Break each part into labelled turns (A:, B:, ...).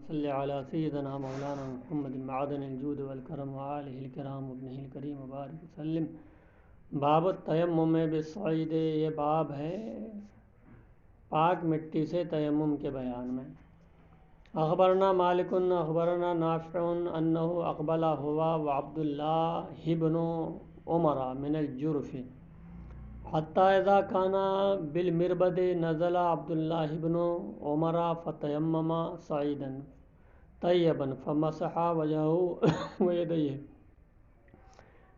A: صلی علی سیدنا مولانا محمد معدن الجود والکرم وآلہ الکرام وابنہ الکریم وبارک وسلم۔ باب التیمم بالصعید، یہ باب ہے پاک مٹی سے تیمم کے بیان میں۔ اخبرنا مالک اخبرنا نافع انہ اقبل ہوا وعبد اللہ بن عمر من الجرف حتی اذا کان بالمربد نزل عبد اللہ بن عمر فتیمم صعیدا طیبا فمسح وجهه ویدیہ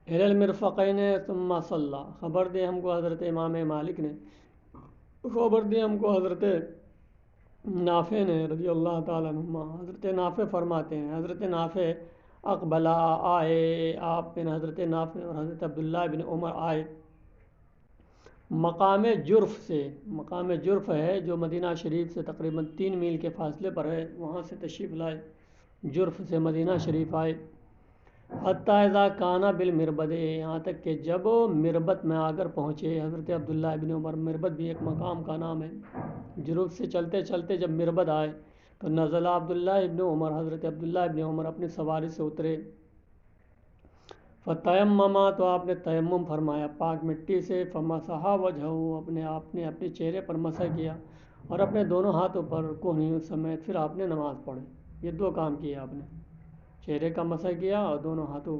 A: الی المرفقین ثم صلی۔ خبر دے ہم کو حضرت امام مالک نے، خبر دے ہم کو حضرت نافع نے رضی اللہ تعالیٰ عنہما۔ حضرت نافع فرماتے ہیں، حضرت نافع اقبلا آئے، آپ یعنی حضرت نافع اور حضرت عبداللہ بن عمر آئے مقام جرف سے۔ مقام جرف ہے جو مدینہ شریف سے تقریباً 3 میل کے فاصلے پر ہے، وہاں سے تشریف لائے، جرف سے مدینہ شریف آئے۔ حتی اذا کان بالمربد، یہاں تک کہ جب مربت میں آ کر پہنچے حضرت عبداللہ بن عمر۔ مربت بھی ایک مقام کا نام ہے۔ جرف سے چلتے چلتے جب مربت آئے تو نزل عبداللہ ابن عمر، حضرت عبداللہ ابن عمر اپنی سواری سے اترے۔ فتیمم، تو آپ نے تیمم فرمایا پاک مٹی سے۔ فمسح وجهه، آپ نے اپنے چہرے پر مسح کیا اور اپنے دونوں ہاتھوں پر کوہنیوں سمیت پھر آپ نے نماز پڑھی۔ یہ 2 کام کیے آپ نے، چہرے کا مسح کیا اور دونوں ہاتھوں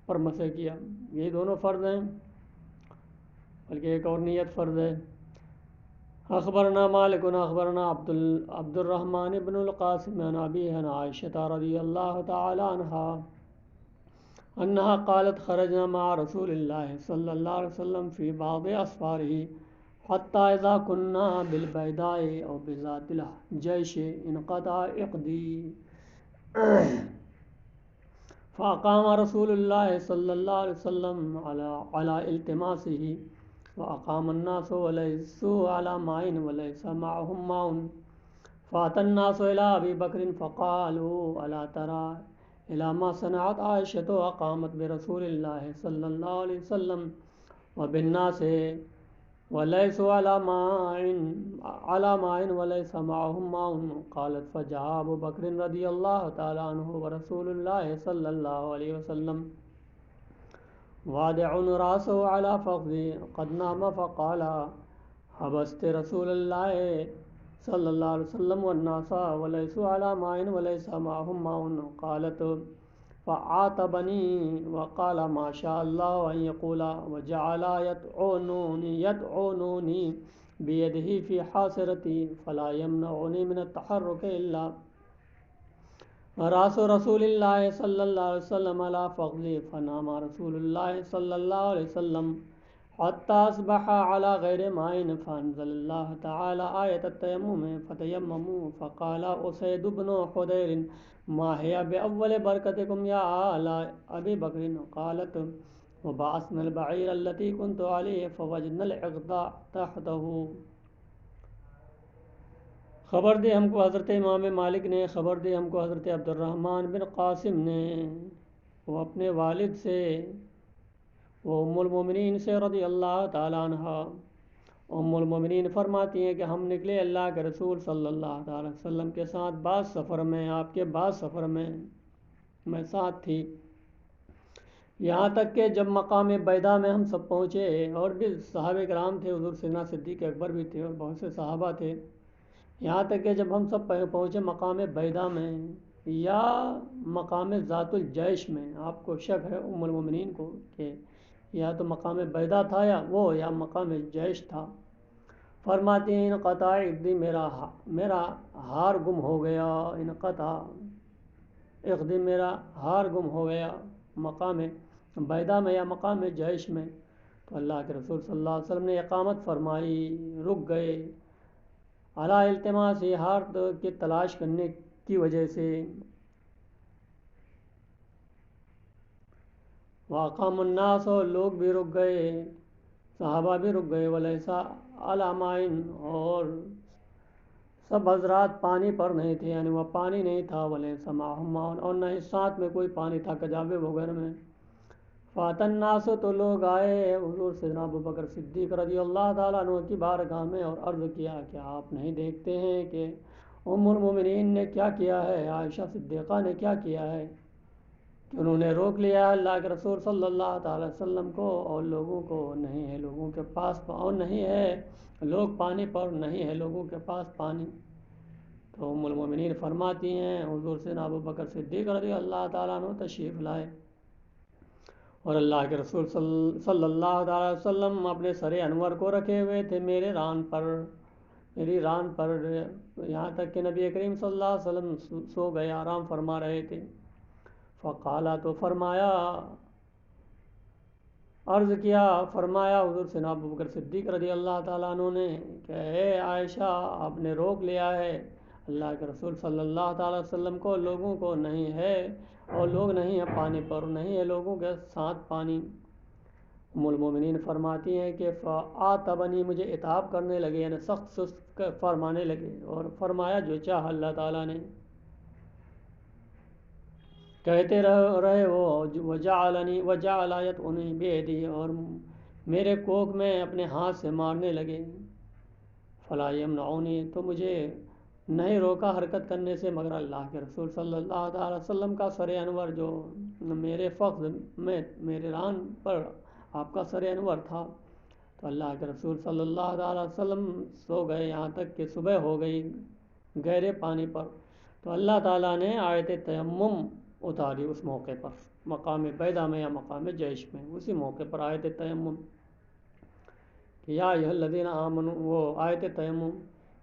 A: پر مسح کیا۔ یہ دونوں فرض ہیں، بلکہ ایک اور نیت فرض ہے۔ اخبرنا مالک اخبرنا عبد الرحمن بن القاسم عن ابیہ عن عائشہ رضی اللہ تعالی عنہا انہا قالت خرجنا مع رسول اللہ صلی اللہ علیہ وسلم فی بعض اسفارہ حتی اذا کننا بالبیداء او بذات الجیش انقطع عقدی فاقام رسول اللہ صلی اللہ علیہ وسلم علی التماسہ واقام الناس ولیسوا علی ماء ولیس معهم ماء فاتى الناس الى ابی بکر فقالوا الا ترى الى ما صنعت عائشة وقامت برسول اللہ صلی اللہ علیہ وسلم وبالناس وليسوا على ماء وليس معهم ماء قالت فجاء ابو بکر رضی اللہ تعالی عنہ ورسول اللہ صلی اللہ علیہ وسلم وادع راسه على فخذه قد نام فقال حبست رسول اللہ صلی اللہ علیہ وسلم والناس وليسوا على ماء وليس معهم ماء قالت فعاتبني وقال ما شاء الله أن يقول وجعل يدعونني بيده في حاصرتي فلا يمنعني من التحرك إلا راس رسول الله صلى الله عليه وسلم على فخذي فنام رسول الله صلى الله عليه وسلم حتى أصبح على غير ماء فأنزل الله تعالى آية التيمم فتيمموا فقال أسيد بن حضير ما هي بأول بركتكم يا آل أبي بكر قالت وبعثنا البعير التي كنت عليه فوجدنا العقد تحته۔ خبر دے ہم کو حضرت امام مالک نے، خبر دے ہم کو حضرت عبد الرحمن بن قاسم نے، وہ اپنے والد سے، وہ ام المومنین سے رضی اللہ تعالیٰ عنہ۔ ام المومنین فرماتی ہیں کہ ہم نکلے اللہ کے رسول صلی اللہ تعالیٰ وسلم کے ساتھ بعض سفر میں، آپ کے بعض سفر میں میں ساتھ تھی، یہاں تک کہ جب مقام بیدا میں ہم سب پہنچے، اور بھی صحابہ کرام تھے، حضور سیدنا صدیق اکبر بھی تھے اور بہت سے صحابہ تھے، یہاں تک کہ جب ہم سب پہنچے مقام بیدا میں یا مقام ذات الجیش میں، آپ کو شک ہے ام المومنین کو کہ یا تو مقام بیدا تھا یا مقام جیش تھا۔ فرماتی ہیں انقطع عقدی، میرا ہار گم ہو گیا، انقطع عقدی، میرا ہار گم ہو گیا مقام بیدا میں یا مقام جیش میں۔ تو اللہ کے رسول صلی اللہ علیہ وسلم نے اقامت فرمائی، رک گئے، اعلیٰ التماس، ہار کی تلاش کرنے کی وجہ سے۔ واقام الناس، اور لوگ بھی رک گئے، صحابہ بھی رک گئے، ولیسا علی ماء، اور سب حضرات پانی پر نہیں تھے، یعنی وہ پانی نہیں تھا، ولیسا معهم ماء، اور نہ ہی ساتھ میں کوئی پانی تھا کجاوے وغیرہ میں۔ فاتى الناس، تو لوگ آئے حضور سیدنا ابو بکر صدیق رضی اللہ تعالیٰ عنہ کی بارگاہ میں اور عرض کیا کہ آپ نہیں دیکھتے ہیں کہ ام المومنین نے کیا کیا ہے، عائشہ صدیقہ نے کیا کیا ہے کہ انہوں نے روک لیا ہے اللہ کے رسول صلی اللہ تعالی وسلم کو، اور لوگوں کو نہیں ہے، لوگوں کے پاس اور نہیں ہے، لوگ پانی پر نہیں ہے لوگوں کے پاس پانی۔ تو ام المومنین فرماتی ہیں حضور سے ابو بکر صدیق رضی اللہ تعالیٰ عنہ تشریف لائے، اور اللہ کے رسول صلی اللہ تعالی وسلم اپنے سر انور کو رکھے ہوئے تھے میری ران پر، یہاں تک کہ نبی کریم صلی اللہ علیہ وسلم سو گئے، آرام فرما رہے تھے۔ فقالا تو فرمایا، عرض کیا، فرمایا حضور سے ابو بکر صدیق رضی اللہ تعالیٰ عنہ نے کہ اے عائشہ، آپ نے روک لیا ہے اللہ کے رسول صلی اللہ تعالی وسلم کو، لوگوں کو نہیں ہے، اور لوگ نہیں ہیں پانی پر، نہیں ہے لوگوں کے ساتھ پانی۔ ام المومنین فرماتی ہیں کہ فآتبنی، مجھے عتاب کرنے لگے، یعنی سخت سست فرمانے لگے، اور فرمایا جو چاہ اللہ تعالیٰ نے، کہتے رہے وہ وجعل یطعنی بیدی، اور میرے کوکھ میں اپنے ہاتھ سے مارنے لگے، فلا یمنعونی، تو مجھے نہیں روکا حرکت کرنے سے مگر اللہ کے رسول صلی اللہ تعالی وسلم کا سر انور جو میرے فخذ میں، میرے ران پر آپ کا سر انور تھا۔ تو اللہ کے رسول صلی اللہ تعالی وسلم سو گئے یہاں تک کہ صبح ہو گئی گہرے پانی پر۔ تو اللہ تعالیٰ نے آیت تیمم اتاری اس موقع پر، مقام بیدا میں یا مقام جیش میں، اسی موقع پر آیت تیمم کہ یا ایھا الذین آمنوا، وہ آیت تیمم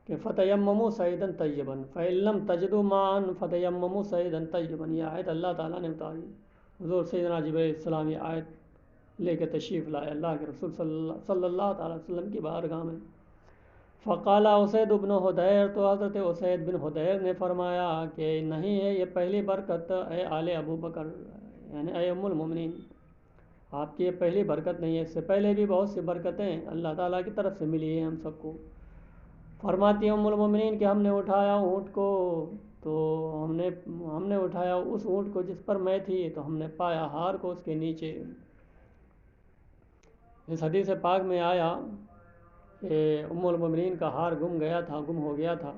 A: کہ فتیمموا صعیدا طیبا فإن لم تجدوا ماء فتیمموا صعیدا طیبا، یہ آیت اللہ تعالیٰ نے اتاری۔ حضور سیدنا جبرائیل السلام یہ آیت لے کے تشریف لائے اللہ کے رسول صلی اللہ تعالی وسلم کی بارگاہ میں۔ فقال اسید بن حدیر، تو حضرت اسید بن حدیر نے فرمایا کہ نہیں ہے یہ پہلی برکت اے آل ابو بکر، یعنی اے ام المومنین، آپ کی یہ پہلی برکت نہیں ہے، اس سے پہلے بھی بہت سی برکتیں اللہ تعالیٰ کی طرف سے ملی ہیں ہم سب کو۔ فرماتی ام المومنین کہ ہم نے اٹھایا اونٹ کو، تو ہم نے اٹھایا اس اونٹ کو جس پر میں تھی، تو ہم نے پایا ہار کو اس کے نیچے۔ اس حدیث پاک میں آیا کہ ام المومنین کا ہار گم ہو گیا تھا،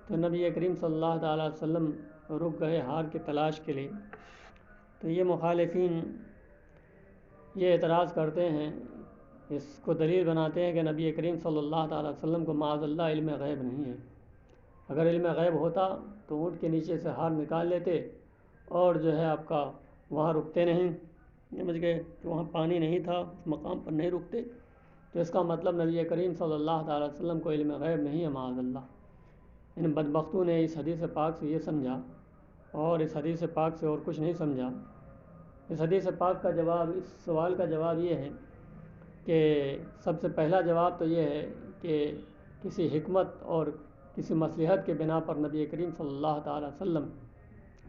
A: تو نبی کریم صلی اللہ تعالی وسلم رک گئے ہار کی تلاش کے لیے۔ تو یہ مخالفین یہ اعتراض کرتے ہیں، اس کو دلیل بناتے ہیں کہ نبی کریم صلی اللہ تعالی وسلم کو معاذ اللہ علم غیب نہیں ہے، اگر علم غیب ہوتا تو اونٹ کے نیچے سے ہار نکال لیتے، اور جو ہے آپ کا وہاں رکتے نہیں، سمجھ گئے کہ وہاں پانی نہیں تھا، اس مقام پر نہیں رکتے۔ تو اس کا مطلب نبی کریم صلی اللہ تعالی وسلم کو علم غیب نہیں ہے معاذ اللہ۔ ان بدبختوں نے اس حدیث پاک سے یہ سمجھا، اور اس حدیث پاک سے اور کچھ نہیں سمجھا۔ اس حدیث پاک کا جواب، اس سوال کا جواب یہ ہے کہ سب سے پہلا جواب تو یہ ہے کہ کسی حکمت اور کسی مصلحت کے بنا پر نبی کریم صلی اللہ تعالی وسلم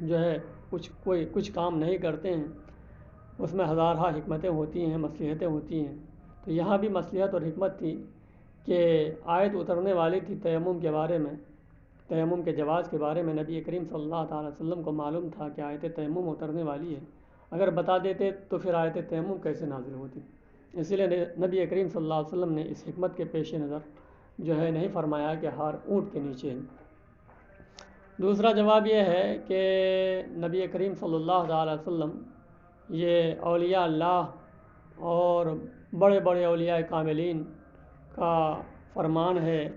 A: جو ہے کچھ کام نہیں کرتے ہیں، اس میں ہزارہ حکمتیں ہوتی ہیں، مصلحتیں ہوتی ہیں۔ تو یہاں بھی مصلحت اور حکمت تھی کہ آیت اترنے والی تھی تیمم کے بارے میں، تیمم کے جواز کے بارے میں نبی کریم صلی اللہ تعالی وسلم کو معلوم تھا کہ آیت تیمم اترنے والی ہے، اگر بتا دیتے تو پھر آیت تیمم کیسے نازل ہوتی۔ اسی لیے نبی کریم صلی اللہ علیہ وسلم نے اس حکمت کے پیش نظر جو ہے نہیں فرمایا کہ ہار اونٹ کے نیچے ہے۔ دوسرا جواب یہ ہے کہ نبی کریم صلی اللہ تعالی وسلم یہ اولیاء اللہ اور بڑے بڑے اولیاء کاملین کا فرمان ہے،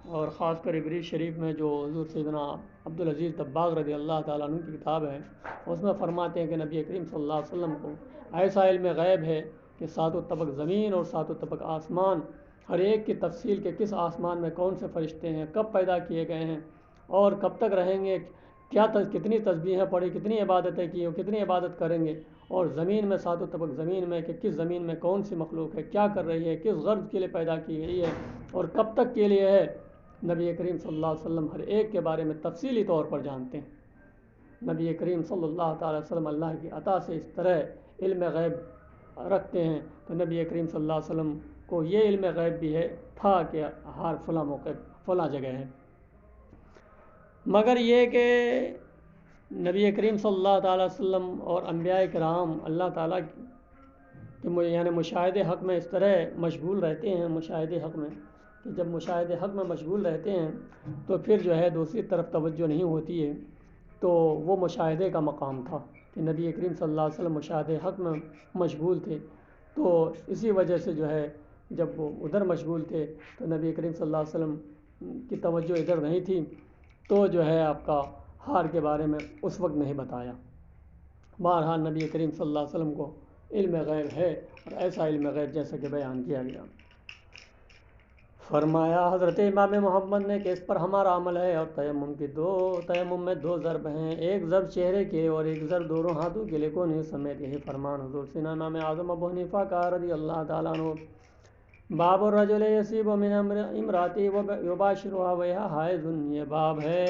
A: اور خاص کر عبری شریف میں جو حضور سیدنا عبدالعزیز دباغ رضی اللہ تعالیٰ عنہ کی کتاب ہے، اس میں فرماتے ہیں کہ نبی کریم صلی اللہ علیہ وسلم کو ایسا علم غیب ہے کہ ساتوں طبق زمین اور ساتوں طبق آسمان، ہر ایک کی تفصیل کہ کس آسمان میں کون سے فرشتے ہیں، کب پیدا کیے گئے ہیں، اور کب تک رہیں گے، کتنی تسبیحیں پڑھی، کتنی عبادتیں کی اور کتنی عبادت کریں گے، اور زمین میں ساتوں طبق زمین میں کہ کس زمین میں کون سی مخلوق ہے، کیا کر رہی ہے، کس غرض کے لیے پیدا کی گئی ہے، اور کب تک کے لیے ہے۔ نبی کریم صلی اللہ علیہ وسلم ہر ایک کے بارے میں تفصیلی طور پر جانتے ہیں۔ نبی کریم صلی اللہ تعالی وسلم اللہ کی عطا سے اس طرح علم غیب رکھتے ہیں، تو نبی کریم صلی اللہ علیہ وسلم کو یہ علم غیب بھی تھا کہ ہر فلاں موقع فلاں جگہ ہے، مگر یہ کہ نبی کریم صلی اللہ تعالی وسلم اور انبیاء کرام اللہ تعالیٰ کے یعنی مشاہدے حق میں اس طرح مشغول رہتے ہیں، مشاہدے حق میں کہ جب مشاہدے حق میں مشغول رہتے ہیں تو پھر جو ہے دوسری طرف توجہ نہیں ہوتی ہے، تو وہ مشاہدے کا مقام تھا کہ نبی کریم صلی اللہ علیہ وسلم مشاہدے حق میں مشغول تھے، تو اسی وجہ سے جو ہے جب وہ ادھر مشغول تھے تو نبی کریم صلی اللہ علیہ وسلم کی توجہ ادھر نہیں تھی، تو جو ہے آپ کا ہار کے بارے میں اس وقت نہیں بتایا۔ بہرحال نبی کریم صلی اللہ علیہ وسلم کو علم غیب ہے، اور ایسا علم غیب جیسا کہ بیان کیا گیا۔ فرمایا حضرت امام محمد نے کہ اس پر ہمارا عمل ہے، اور تیمم میں دو ضرب ہیں، ایک ضرب چہرے کے اور ایک ضرب دونوں ہاتھوں کے لیے سمیت، یہی فرمان حضور سینا امام اعظم ابو حنیفہ کا رضی اللہ تعالیٰ عنہ۔ باب الرجل یصیب من امراتی یباشرها وهي حائض، یہ باب ہے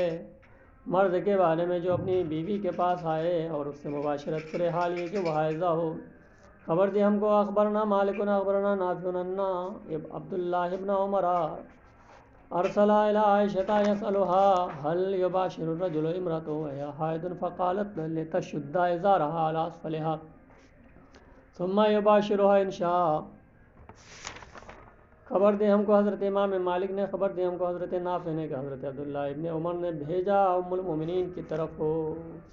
A: مرد کے بارے میں جو اپنی بیوی کے پاس آئے اور اس سے مباشرت کرے حال یہ کہ وہ حائضہ ہو۔ خبر دی ہم کو اخبرنا مالک اخبرنا نافع عبداللہ ابن عمر ارسل الى عائشة يسألها هل يباشر الرجل امرأته وهي حائض فقالت لتشد ازارها على اسفلها ثم يباشرها ان شاء۔ خبر دے ہم کو حضرت امام مالک نے خبر دے ہم کو حضرت نافع نے کہ حضرت عبداللہ ابن عمر نے بھیجا ام المومنین کی طرف ہو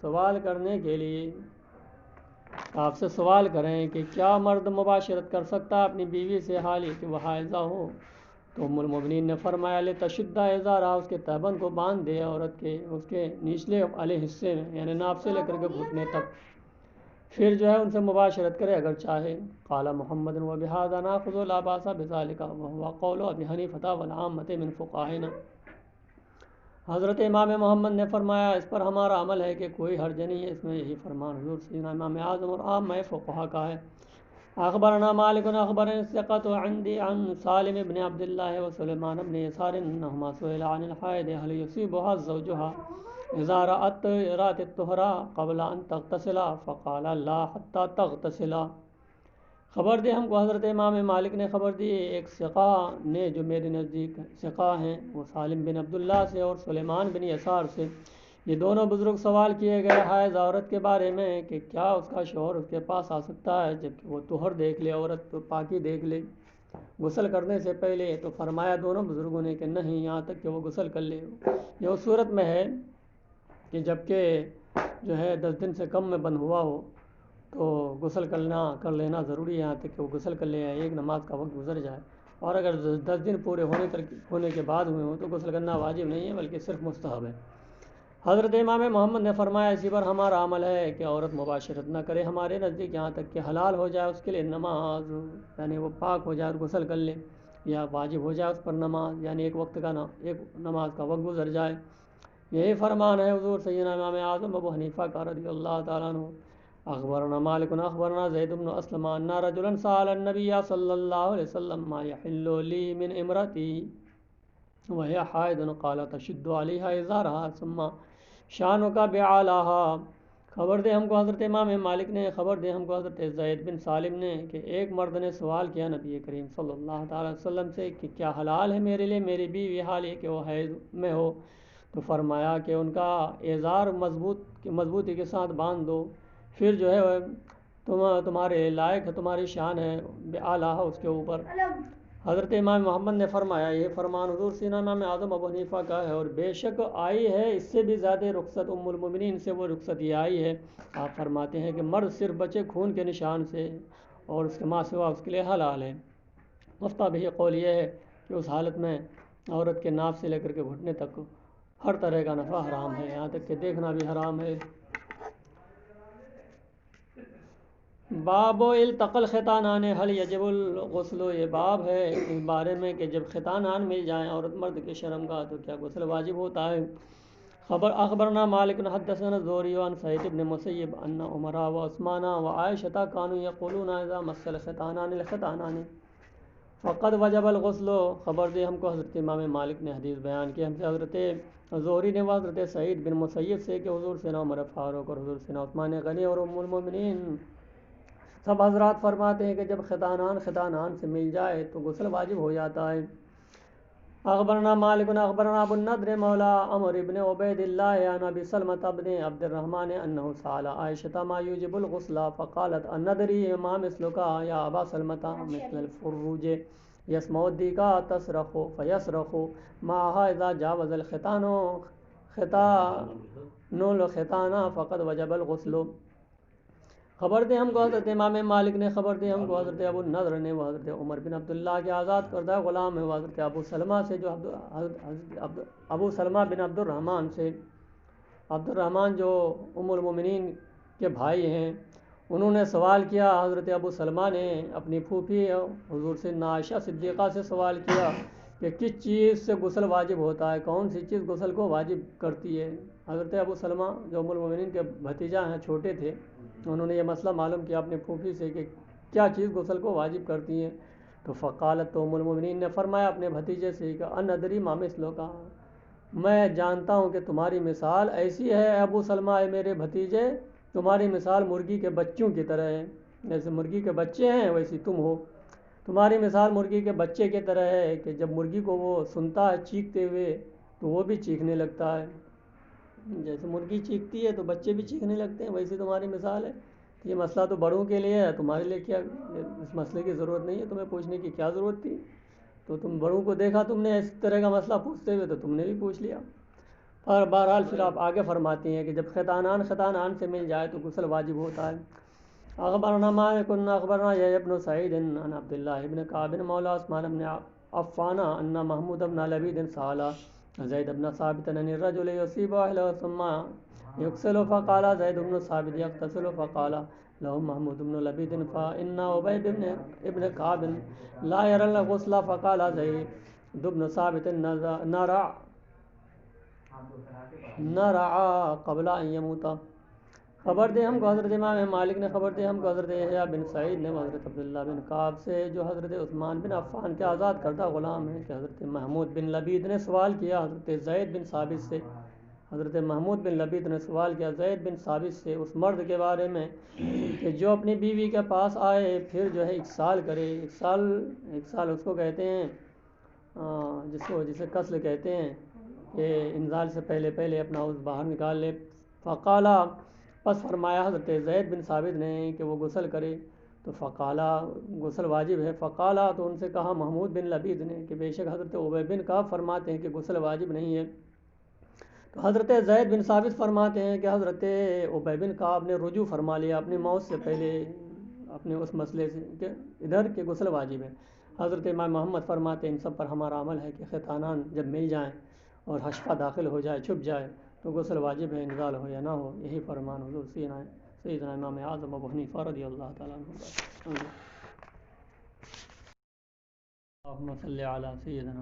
A: سوال کرنے کے لیے، آپ سے سوال کریں کہ کیا مرد مباشرت کر سکتا اپنی بیوی سے حال یہ کہ وہ حائضہ ہو؟ تو ام المومنین نے فرمایا لتشد ازارها، اس کے تہبند کو باندھ دے عورت کے اس کے نچلے والے حصے میں، یعنی ناف سے لے کر کے گھٹنے تک، پھر جو ہے ان سے مباشرت کرے اگر چاہے۔ قال محمد وبهذا ناخذ لا باس بذلك وهو قول ابي حنیفہ والعامة من فقهاءنا۔ حضرت امام محمد نے فرمایا اس پر ہمارا عمل ہے کہ کوئی حرج نہیں ہے، اس میں یہی فرمان حضور سیدنا امام اعظم اور عامہ فقہا کا ہے۔ اخبرنا مالک اخبرنا ثقۃ عندي عن سالم بن عبد الله وسليمان بن يسار انهما سئل عن الحائض هل يصيبها زوجها اذا رأت الطهر قبل ان تغتسل فقال لا حتى تغتسل۔ خبر دی ہم کو حضرت امام مالک نے خبر دی ایک ثقہ نے جو میرے نزدیک ثقہ ہیں، وہ سالم بن عبداللہ سے اور سلیمان بن یسار سے، یہ دونوں بزرگ سوال کیے گئے حائض عورت کے بارے میں کہ کیا اس کا شوہر اس کے پاس آ سکتا ہے جب کہ وہ طہر دیکھ لے، عورت تو پاکی دیکھ لے غسل کرنے سے پہلے؟ تو فرمایا دونوں بزرگوں نے کہ نہیں، یہاں تک کہ وہ غسل کر لے۔ یہ اس صورت میں ہے کہ جب کہ جو ہے 10 دن سے کم میں بند ہوا ہو تو غسل کر لینا ضروری ہے، یہاں تک کہ وہ غسل کر لے، ایک نماز کا وقت گزر جائے۔ اور اگر 10 دن پورے ہونے کے بعد ہوئے ہوں تو غسل کرنا واجب نہیں ہے بلکہ صرف مستحب ہے۔ حضرت امام محمد نے فرمایا اسی پر ہمارا عمل ہے کہ عورت مباشرت نہ کرے ہمارے نزدیک یہاں تک کہ حلال ہو جائے اس کے لیے نماز، یعنی وہ پاک ہو جائے اور غسل کر لے، یا واجب ہو جائے اس پر نماز، یعنی ایک نماز کا وقت گزر جائے۔ یہی فرمان ہے حضور سیدنا امام اعظم ابو حنیفہ کا رضی اللہ تعالیٰ عنہ۔ اخبرنا مالک اخبرنا زید بن اسلم ان رجلا سأل النبي صلی اللہ علیہ وسلم ما يحل لي من امرأتي وهي حائض قال تشد عليها ازارها ثم شانك بعلاها۔ خبر دے ہم کو حضرت امام مالک نے خبر دے ہم کو حضرت زید بن سالم نے کہ ایک مرد نے سوال کیا نبی کریم صلی اللہ تعالی وسلم سے کہ کیا حلال ہے میرے لیے میری بیوی حال یہ کہ وہ حیض میں ہو؟ تو فرمایا کہ ان کا ازار مضبوطی کے ساتھ باندھ دو، پھر جو ہے تمہارے لائق ہے، تمہاری شان ہے بعلاها، اس کے اوپر۔ حضرت امام محمد نے فرمایا یہ فرمان حضور سیدنا امام اعظم ابو حنیفہ کا ہے، اور بے شک آئی ہے اس سے بھی زیادہ رخصت ام المومنین سے، وہ رخصت یہ آئی ہے، آپ فرماتے ہیں کہ مرد صرف بچے خون کے نشان سے اور اس کے ماں سوا اس کے لیے حلال ہے۔ مفتہ بھی قول یہ ہے کہ اس حالت میں عورت کے ناف سے لے کر کے گھٹنے تک ہر طرح کا نفع حرام ہے، یہاں تک کہ دیکھنا بھی حرام ہے۔ باب التقى الختانان هل يجب الغسل، یہ باب ہے اس بارے میں کہ جب ختانان مل جائیں عورت مرد کے شرمگاہ تو کیا غسل واجب ہوتا ہے۔ اخبرنا مالک حدثنا الزهري عن سعيد بن مسيب ان عمر وعثمان وعائشة كانوا يقولون اذا مس الختانان فقد وجب الغسل۔ خبر دی ہم کو حضرت امام مالک نے حدیث بیان کی ہم سے حضرت زہری نے حضرت سعید بن مسیب سے کہ حضور سیدنا عمر فاروق اور حضور سیدنا عثمان غنی اور ام المومنین سب حضرات فرماتے ہیں کہ جب ختانان سے مل جائے تو غسل واجب ہو جاتا ہے۔ اخبرنا مالک اخبرنا ابو النضر مولا عمر بن عبید اللہ عن ابی سلمۃ بن عبد الرحمن انه سأل عائشة ما يوجب الغسل فقالت النذری ما مثلك یا ابا سلمۃ مثل الفروج یسمع الدیکا تصرخ فیصرخ معها اذا جاوز الختان ختان الختان فقد وجب الغسل۔ خبر دے ہم کو حضرت امام مالک نے خبر دی ہم کو حضرت ابو النضر نے، وہ حضرت عمر بن عبداللہ کے آزاد کردہ غلام ہے، وہ حضرت ابو سلمہ سے، جو ابو سلمہ بن عبد الرحمن سے، عبد الرحمن جو ام المومنین کے بھائی ہیں، انہوں نے سوال کیا، حضرت ابو سلمہ نے اپنی پھوپھی حضور سے عائشہ صدیقہ سے سوال کیا کہ کس چیز سے غسل واجب ہوتا ہے، کون سی چیز غسل کو واجب کرتی ہے۔ حضرت ابو سلمہ جو ام المومنین کے بھتیجا ہیں، چھوٹے تھے، انہوں نے یہ مسئلہ معلوم کیا اپنے پھوپھی سے کہ کیا چیز غسل کو واجب کرتی ہے، تو فقالت، تو ام المومنین نے فرمایا اپنے بھتیجے سے کہ ان ادری ما مثلک، میں جانتا ہوں کہ تمہاری مثال ایسی ہے ابو سلمہ، اے میرے بھتیجے، تمہاری مثال مرغی کے بچوں کی طرح ہے، جیسے مرغی کے بچے ہیں ویسی تم ہو، تمہاری مثال مرغی کے بچے کی طرح ہے کہ جب مرغی کو وہ سنتا ہے چیختے ہوئے تو وہ بھی چیخنے لگتا ہے، جیسے مرغی چیختی ہے تو بچے بھی چیخنے لگتے ہیں، ویسی تمہاری مثال ہے۔ یہ مسئلہ تو بڑوں کے لیے ہے، تمہارے لیے کیا اس مسئلے کی ضرورت نہیں ہے، تمہیں پوچھنے کی کیا ضرورت تھی، تو تم بڑوں کو دیکھا تم نے اس طرح کا مسئلہ پوچھتے ہوئے تو تم نے بھی پوچھ لیا۔ اور بہرحال پھر آپ آگے فرماتی ہیں کہ جب ختانان سے مل جائے تو غسل واجب ہوتا ہے۔ اخبرنا مالک اخبرنا یحیی بن سعید عن عبد الله بن كعب مولى عثمان بن عفان ان محمود بن لبید سأل زید بن ثابت عن الرجل يصيب اهله ثم يغسل، فقال زید بن ثابت يغتسل، فقال له محمود بن لبید فإن أبي بن كعب لا يرى الغسل، فقال زید بن ثابت نرعى قبل ان يموت۔ خبر دے ہم کو حضرت امام مالک نے خبر دے ہم کو حضرت یحییٰ بن سعید نے حضرت عبداللہ بن کعب سے، جو حضرت عثمان بن عفان کے آزاد کردہ غلام ہیں، کہ حضرت محمود بن لبید نے سوال کیا حضرت زید بن ثابت سے، حضرت محمود بن لبید نے سوال کیا زید بن ثابت سے اس مرد کے بارے میں کہ جو اپنی بیوی کے پاس آئے پھر جو ہے اکسال کرے، اکسال اس کو کہتے ہیں جسے قسل کہتے ہیں، کہ انزال سے پہلے اپنا عضو باہر نکال لے۔ فقالا، پس فرمایا حضرت زید بن ثابت نے کہ وہ غسل کرے، تو فقالا، غسل واجب ہے، فقالا، تو ان سے کہا محمود بن لبید نے کہ بے شک حضرت ابی بن کعب فرماتے ہیں کہ غسل واجب نہیں ہے، تو حضرت زید بن ثابت فرماتے ہیں کہ حضرت ابی بن کعب نے رجوع فرما لیا اپنی موت سے پہلے اپنے اس مسئلے سے کہ ادھر کے غسل واجب ہے۔ حضرت امام محمد فرماتے ہیں ان سب پر ہمارا عمل ہے کہ ختانان جب مل جائیں اور حشفہ داخل ہو جائے، چھپ جائے، تو غسل واجب ہے، انزال ہو یا نہ ہو، یہی فرمان حضور سیدنا امام اعظم ابو حنیفہ رضی اللہ تعالیٰ عنہ۔ اللہم صلی علی سیدنا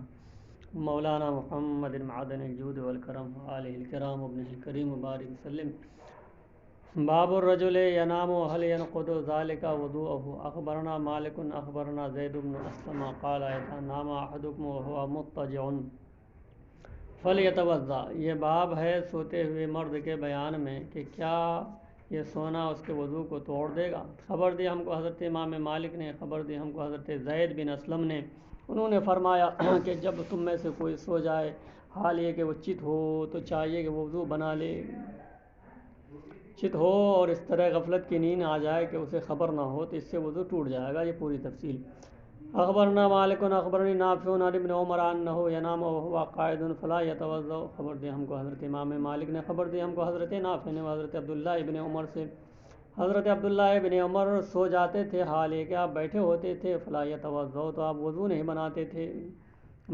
A: مولانا محمد معدن الجود والکرم وآلہ الکرام وابنہ الکریم وبارک وسلم۔ باب الرجل ینام هل ينقض ذلك وضوءه۔ اخبرنا مالک اخبرنا زید بن اسلم قال اذا نام احدکم وهو مضطجع فلیتوضا۔ یہ باب ہے سوتے ہوئے مرد کے بیان میں کہ کیا یہ سونا اس کے وضو کو توڑ دے گا۔ خبر دی ہم کو حضرت امام مالک نے خبر دی ہم کو حضرت زید بن اسلم نے، انہوں نے فرمایا کہ جب تم میں سے کوئی سو جائے حال یہ کہ وہ چت ہو تو چاہیے کہ وہ وضو بنا لے، چت ہو اور اس طرح غفلت کی نیند آ جائے کہ اسے خبر نہ ہو تو اس سے وضو ٹوٹ جائے گا۔ یہ پوری تفصیل۔ اخبرنا مالک اخبرنی نافع عن ابن عمر انه ينام وهو قاعد فلا يتوضا۔ خبر دی ہم کو حضرت امام مالک نے خبر دی ہم کو حضرت نافع نے حضرت عبداللہ ابن عمر سے، حضرت عبداللہ ابن عمر سو جاتے تھے حال یہ کہ آپ بیٹھے ہوتے تھے، فلا يتوضا، تو آپ وضو نہیں بناتے تھے،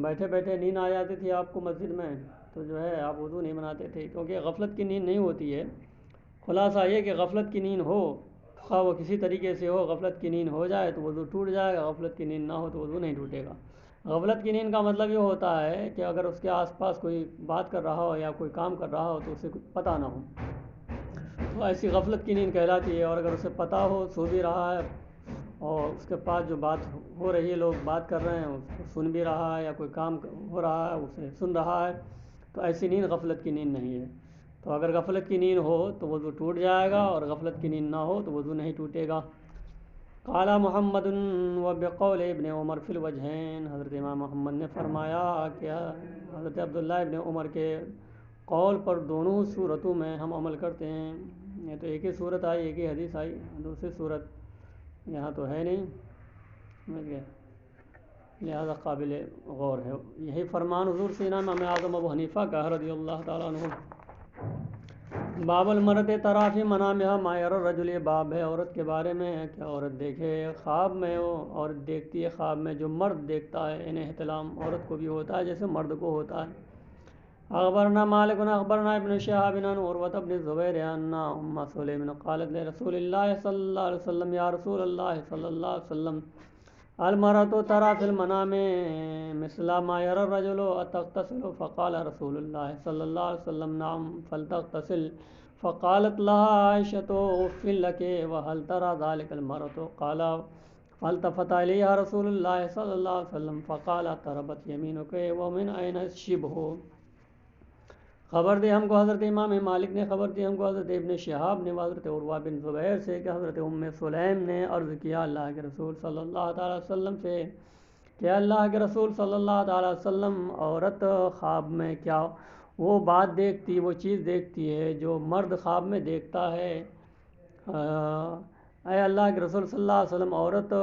A: بیٹھے بیٹھے نیند آ جاتی تھی آپ کو مسجد میں تو جو ہے آپ وضو نہیں بناتے تھے، کیونکہ غفلت کی نیند نہیں ہوتی ہے۔ خلاصہ یہ کہ غفلت کی نیند ہو، خواہ وہ کسی طریقے سے ہو، غفلت کی نیند ہو جائے تو وضو ٹوٹ جائے گا، غفلت کی نیند نہ ہو تو وضو نہیں ٹوٹے گا۔ غفلت کی نیند کا مطلب یہ ہوتا ہے کہ اگر اس کے آس پاس کوئی بات کر رہا ہو یا کوئی کام کر رہا ہو تو اسے کچھ پتہ نہ ہو، تو ایسی غفلت کی نیند کہلاتی ہے۔ اور اگر اسے پتہ ہو، سو بھی رہا ہے اور اس کے پاس جو بات ہو رہی ہے، لوگ بات کر رہے ہیں، اس کو سن بھی رہا ہے، یا کوئی کام ہو رہا ہے اسے سن رہا ہے، تو ایسی نیند غفلت کی نیند نہیں ہے۔ تو اگر غفلت کی نیند ہو تو وضو ٹوٹ جائے گا، اور غفلت کی نیند نہ ہو تو وضو نہیں ٹوٹے گا۔ قال محمد وبقول ابن عمر فی الوجہین۔ حضرت امام محمد نے فرمایا کہ حضرت عبداللہ ابن عمر کے قول پر دونوں صورتوں میں ہم عمل کرتے ہیں۔ یہ تو ایک ہی صورت آئی، ایک ہی حدیث آئی، دوسری صورت یہاں تو ہے نہیں، لہذا قابل غور ہے۔ یہی فرمان حضور سینا امام اعظم ابو حنیفہ کا رضی اللہ تعالیٰ عنہ۔ باب المرد ترافی منامہ ما یری الرجل، یہ باب ہے عورت کے بارے میں کہ عورت دیکھے خواب میں، وہ عورت دیکھتی ہے خواب میں جو مرد دیکھتا ہے، یعنی احتلام عورت کو بھی ہوتا ہے جیسے مرد کو ہوتا ہے۔ اخبرنا مالک اخبرنا ابن شہاب عن عروة بن الزبیر ان ام سلیم قالت لرسول اللہ صلی اللہ علیہ وسلم یا رسول اللہ صلی اللہ علیہ وسلم المرأة ترى في المنام مثل ما يرى الرجل أتغتسل؟ فقال رسول الله صلى الله عليه وسلم نعم فلتغتسل. فقالت لها عائشة أف لك وهل ترى ذلك المرأة؟ قال فالتفت إليها رسول الله صلى الله عليه وسلم فقال تربت يمينك ومن أين الشبه؟ خبر دی ہم کو حضرت امام مالک نے خبر دی ہم کو حضرت ابن شہاب نے حضرت عروہ بن زبیر سے کہ حضرت ام سلیم نے عرض کیا اللہ کے رسول صلی اللہ تعالیٰ وسلم سے کہ اللہ کے رسول صلی اللہ تعالیٰ وسلم عورت خواب میں کیا وہ بات دیکھتی، وہ چیز دیکھتی ہے جو مرد خواب میں دیکھتا ہے؟ اے اللہ کے رسول صلی اللہ علیہ وسلم عورت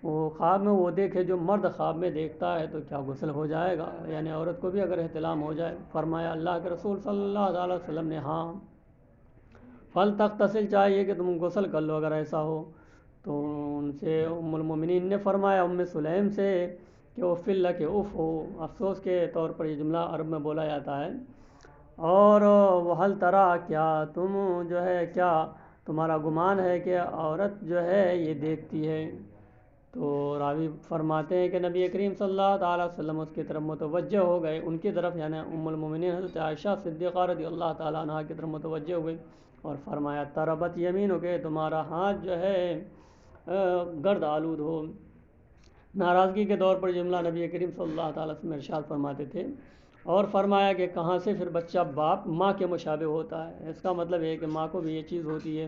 A: وہ خواب میں وہ دیکھے جو مرد خواب میں دیکھتا ہے تو کیا غسل ہو جائے گا؟ یعنی عورت کو بھی اگر احتلام ہو جائے؟ فرمایا اللہ کے رسول صلی اللہ علیہ وسلم نے ہاں فلتغتسل، چاہیے کہ تم غسل کر لو اگر ایسا ہو۔ تو ان سے ام المؤمنین نے فرمایا ام سلیم سے کہ اف اللہ کے اف ہو، افسوس کے طور پر یہ جملہ عرب میں بولا جاتا ہے، اور وحل ترا، کیا تم جو ہے کیا تمہارا گمان ہے کہ عورت جو ہے یہ دیکھتی ہے؟ تو راوی فرماتے ہیں کہ نبی کریم صلی اللہ تعالیٰ وسلم اس کی طرف متوجہ ہو گئے، ان کی طرف یعنی ام المومنین حضرت عائشہ صدیقہ رضی اللہ تعالیٰ عنہ کی طرف متوجہ ہوئے اور فرمایا تربت یمین ہو کہ تمہارا ہاتھ جو ہے گرد آلود ہو۔ ناراضگی کے طور پر جملہ نبی کریم صلی اللہ تعالیٰ وسلم ارشاد فرماتے تھے، اور فرمایا کہ کہاں سے پھر بچہ باپ ماں کے مشابہ ہوتا ہے، اس کا مطلب ہے کہ ماں کو بھی یہ چیز ہوتی ہے۔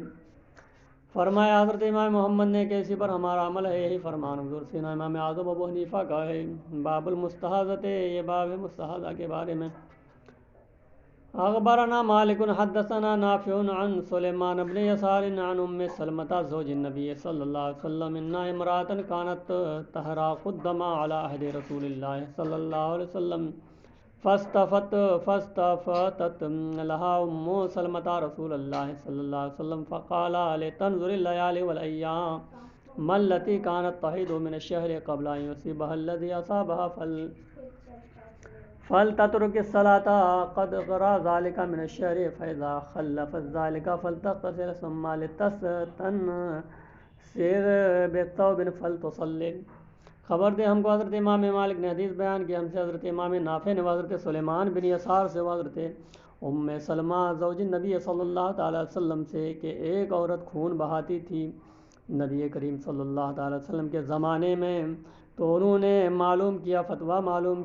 A: فرمایا حضرت امام محمد نے کہ اسی پر ہمارا عمل ہے، یہی فرمان حضور سینا امام اعظم ابو حنیفہ کا ہے۔ باب المستحاضۃ، یہ باب ہے مستحاضہ کے بارے میں۔ اخبرنا مالک حدثنا نافع عن سلیمان بن یسار عن ام سلمۃ زوج النبی صلی اللہ علیہ وسلم ان امرأة كانت تحراق الدم على عهد رسول اللہ صلی اللہ علیہ وسلم فاستفتت لها ام سلمۃ رسول اللہ صلی اللہ علیہ وسلم فقال لتنظر الليالي والايام ما التي كانت تحيض من الشهر قبل ان يصيبها الذي اصابها فلتترك الصلاة قد غرى ذلك من الشهر فإذا خلفت ذلك فلتغتسل ثم لتستنصر بثوب فلتصلي۔ خبر دے ہم کو حضرت امام مالک نے حدیث بیان کی ہم سے حضرت امام نافع نے حضرت سلیمان بن یسار سے حضرت ام سلمہ زوج نبی صلی اللہ تعالیٰ علیہ وسلم سے کہ ایک عورت خون بہاتی تھی نبی کریم صلی اللہ تعالیٰ علیہ وسلم کے زمانے میں، تو انہوں نے معلوم کیا فتویٰ معلوم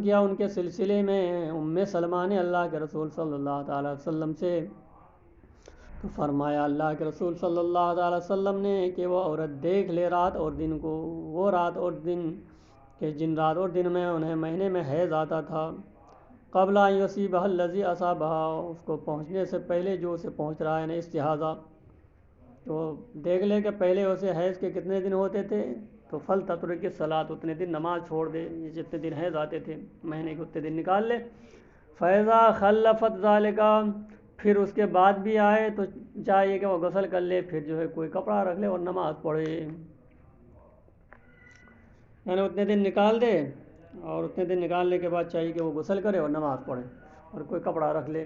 A: کیا ان کے سلسلے میں ام سلمہ نے اللہ کے رسول صلی اللہ تعالیٰ علیہ وسلم سے، تو فرمایا اللہ کے رسول صلی اللہ تعالیٰ علیہ وسلم نے کہ وہ عورت دیکھ لے رات اور دن کو، وہ رات اور دن کہ جن رات اور دن میں انہیں مہینے میں حیض آتا تھا، قبل ان یصیبہ الذی اصابہ، اس کو پہنچنے سے پہلے جو اسے پہنچ رہا ہے، یعنی استحاضہ، تو دیکھ لے کہ پہلے اسے حیض کے کتنے دن ہوتے تھے، تو فلتترک الصلاۃ، اتنے دن نماز چھوڑ دے، جتنے دن حیض آتے تھے مہینے کے اتنے دن نکال لے۔ فیضا خلفت ذالک، پھر اس کے بعد بھی آئے تو چاہیے کہ وہ غسل کر لے، پھر جو ہے کوئی کپڑا رکھ لے اور نماز پڑھے، یعنی اتنے دن نکال دے اور اتنے دن نکالنے کے بعد چاہیے کہ وہ غسل کرے اور نماز پڑھے اور کوئی کپڑا رکھ لے۔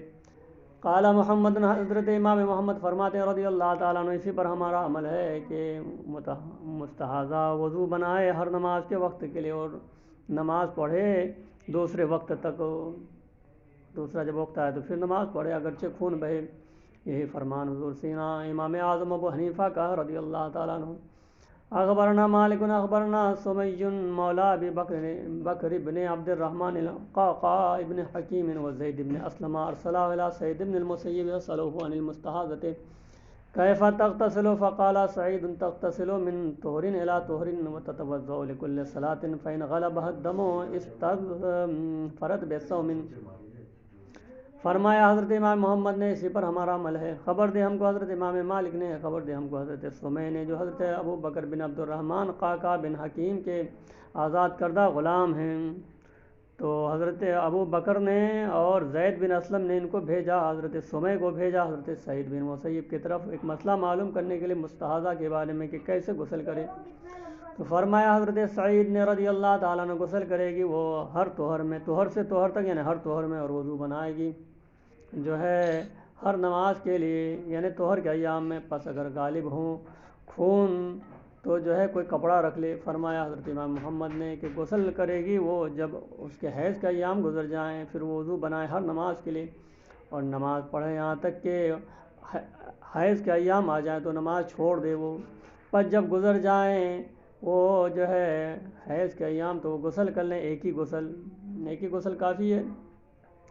A: قال محمد، حضرت امام محمد فرماتے ہیں رضی اللہ تعالیٰ عنہ اسی پر ہمارا عمل ہے کہ مستحاضہ وضو بنائے ہر نماز کے وقت کے لیے اور نماز پڑھے دوسرے وقت تک، دوسرا جب وقت آئے تو پھر نماز پڑھے اگرچہ خون بہے، یہی فرمان حضور سینا امام اعظم ابو حنیفہ کا رضی اللہ تعالیٰ عنہ۔ اخبرنا مالک اخبرنا سمی مولا ابی بکر ابن عبد الرحمن القعقاع ابن حکیم وزید ابن اسلم ارسلہ الی سعید ابن المسیب یسألہ عن المستحاضۃ کیف تغتسل؟ فقال سعید تغتسل من طہر الی طہر وتتوضأ لكل صلاۃ فإن غلبها الدم استغفرت بصوم فرمایا حضرت امام محمد نے اسی پر ہمارا عمل ہے۔ خبر دے ہم کو حضرت امام مالک نے، خبر دے ہم کو حضرت سمی نے، جو حضرت ابو بکر بن عبد الرحمن قعقاع بن حکیم کے آزاد کردہ غلام ہیں۔ تو حضرت ابو بکر نے اور زید بن اسلم نے ان کو بھیجا، حضرت سمی کو بھیجا حضرت سعید بن مسیب کی طرف ایک مسئلہ معلوم کرنے کے لیے مستحاضہ کے بارے میں کہ کیسے غسل کرے۔ تو فرمایا حضرت سعید نے رضی اللہ تعالیٰ عنہ غسل کرے گی وہ ہر طہر میں، طہر سے طہر تک یعنی ہر طہر میں، اور وضو بنائے گی جو ہے ہر نماز کے لیے یعنی طہر کے ایام میں، پس اگر غالب ہوں خون تو جو ہے کوئی کپڑا رکھ لے۔ فرمایا حضرت امام محمد نے کہ غسل کرے گی وہ جب اس کے حیض کا ایام گزر جائیں، پھر وہ وضو بنائے ہر نماز کے لیے اور نماز پڑھے یہاں تک کہ حیض کے ایام آ جائیں تو نماز چھوڑ دے وہ، پس جب گزر جائیں وہ جو ہے حیض کے ایام تو وہ غسل کر لیں، ایک ہی غسل کافی ہے۔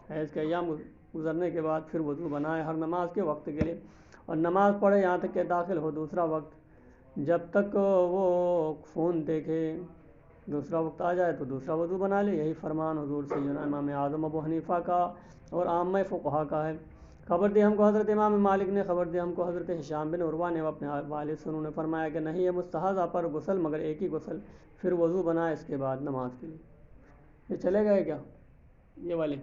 A: حیض کے ایام گزرنے کے بعد پھر وضو بنائے ہر نماز کے وقت کے لیے اور نماز پڑھے یہاں تک کہ داخل ہو دوسرا وقت، جب تک وہ خون دیکھے دوسرا وقت آ جائے تو دوسرا وضو بنا لے۔ یہی فرمان حضور سیدنا امام اعظم ابو حنیفہ کا اور عامہ فقہا کا ہے۔ خبر دی ہم کو حضرت امام مالک نے، خبر دی ہم کو حضرت ہشام بن عروہ نے اپنے والد سے، انہوں نے فرمایا کہ نہیں ہے مستحاضہ پر غسل مگر ایک ہی غسل، پھر وضو بنائے اس کے بعد نماز کے لیے۔ یہ چلے گئے کیا یہ والے؟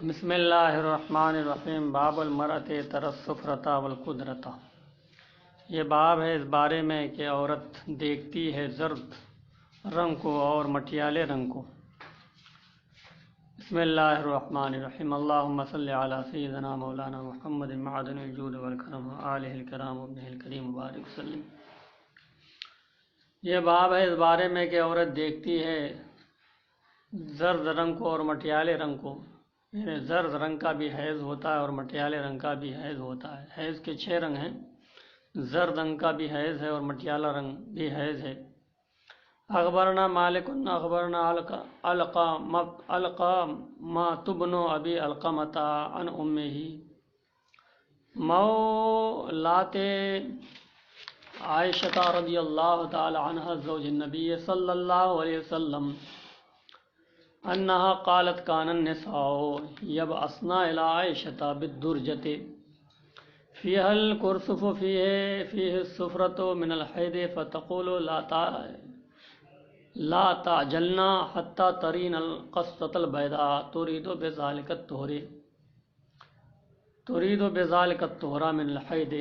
A: بسم اللہ الرحمن الرحیم۔ باب المرأۃ تری الصفرۃ والقدرۃ۔ یہ باب ہے اس بارے میں کہ عورت دیکھتی ہے زرد رنگ کو اور مٹیالے رنگ کو۔ بسم اللہ الرحمن الرحیم۔ اللہم صلی علی سیدنا مولانا محمد معدن الجود والکرم آلہ الکرام ابنہ الکریم مبارک وسلم۔ یہ باب ہے اس بارے میں کہ عورت دیکھتی ہے زرد رنگ کو اور مٹیالے رنگ کو، یعنی زرد رنگ کا بھی حیض ہوتا ہے اور مٹیالے رنگ کا بھی حیض ہوتا ہے۔ حیض کے 6 رنگ ہیں، زرد رنگ کا بھی حیض ہے اور مٹیالہ رنگ بھی حیض ہے۔ اخبرنا مالک اخبرنا علقمۃ بن ابی علقمۃ عن امہ مولاۃ عائشہ رضی اللہ تعالی عنہا زوج النبی صلی اللہ علیہ وسلم انہا قالت کان النساء یبعثن الی عائشہ بالدرجۃ فیہا القرصف فیہ الصفرۃ من الحیض فتقول لا تعجلن حتی ترین القصۃ البیضاء ترید بذلک الطہر من الحیض۔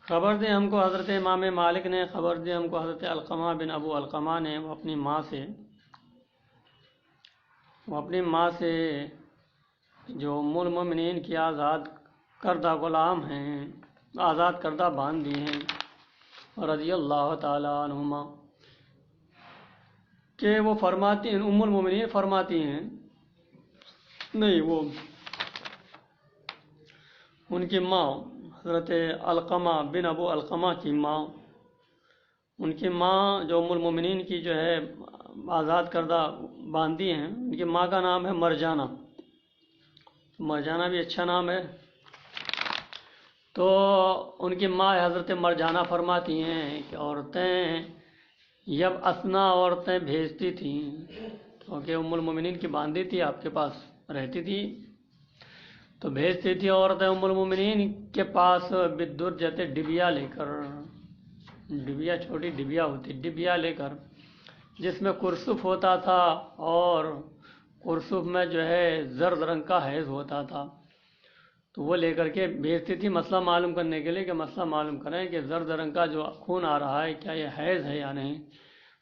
A: خبر دے ہم کو حضرت امام مالک نے، خبر دے ہم کو حضرت علقمہ بن ابو علقمہ نے، وہ اپنی ماں سے جو ام المؤمنین کی آزاد کردہ غلام ہیں، آزاد کردہ باندی ہیں رضی اللہ تعالی عنہما، کہ وہ فرماتی ہیں، ام المؤمنین فرماتی ہیں، نہیں وہ ان کی ماں حضرت علقمہ بن ابو علقمہ کی ماں، ان کی ماں جو ام المؤمنین کی جو ہے آزاد کردہ باندی ہیں، ان کی ماں کا نام ہے مرجانہ۔ مرجانہ بھی اچھا نام ہے۔ تو ان کی ماں حضرت مرجانہ فرماتی ہیں کہ عورتیں عورتیں بھیجتی تھیں، کیونکہ ام المؤمنین کی باندی تھی، آپ کے پاس رہتی تھی، تو بھیجتی تھی عورتیں ام المؤمنین کے پاس بالدرجۃ ڈبیا لے کر، ڈبیا چھوٹی ڈبیا ہوتی، ڈبیا لے کر جس میں قرصف ہوتا تھا اور قرصف میں جو ہے زرد رنگ کا حیض ہوتا تھا، تو وہ لے کر کے بھیجتی تھی مسئلہ معلوم کرنے کے لیے کہ مسئلہ معلوم کریں کہ زرد رنگ کا جو خون آ رہا ہے کیا یہ حیض ہے یا نہیں۔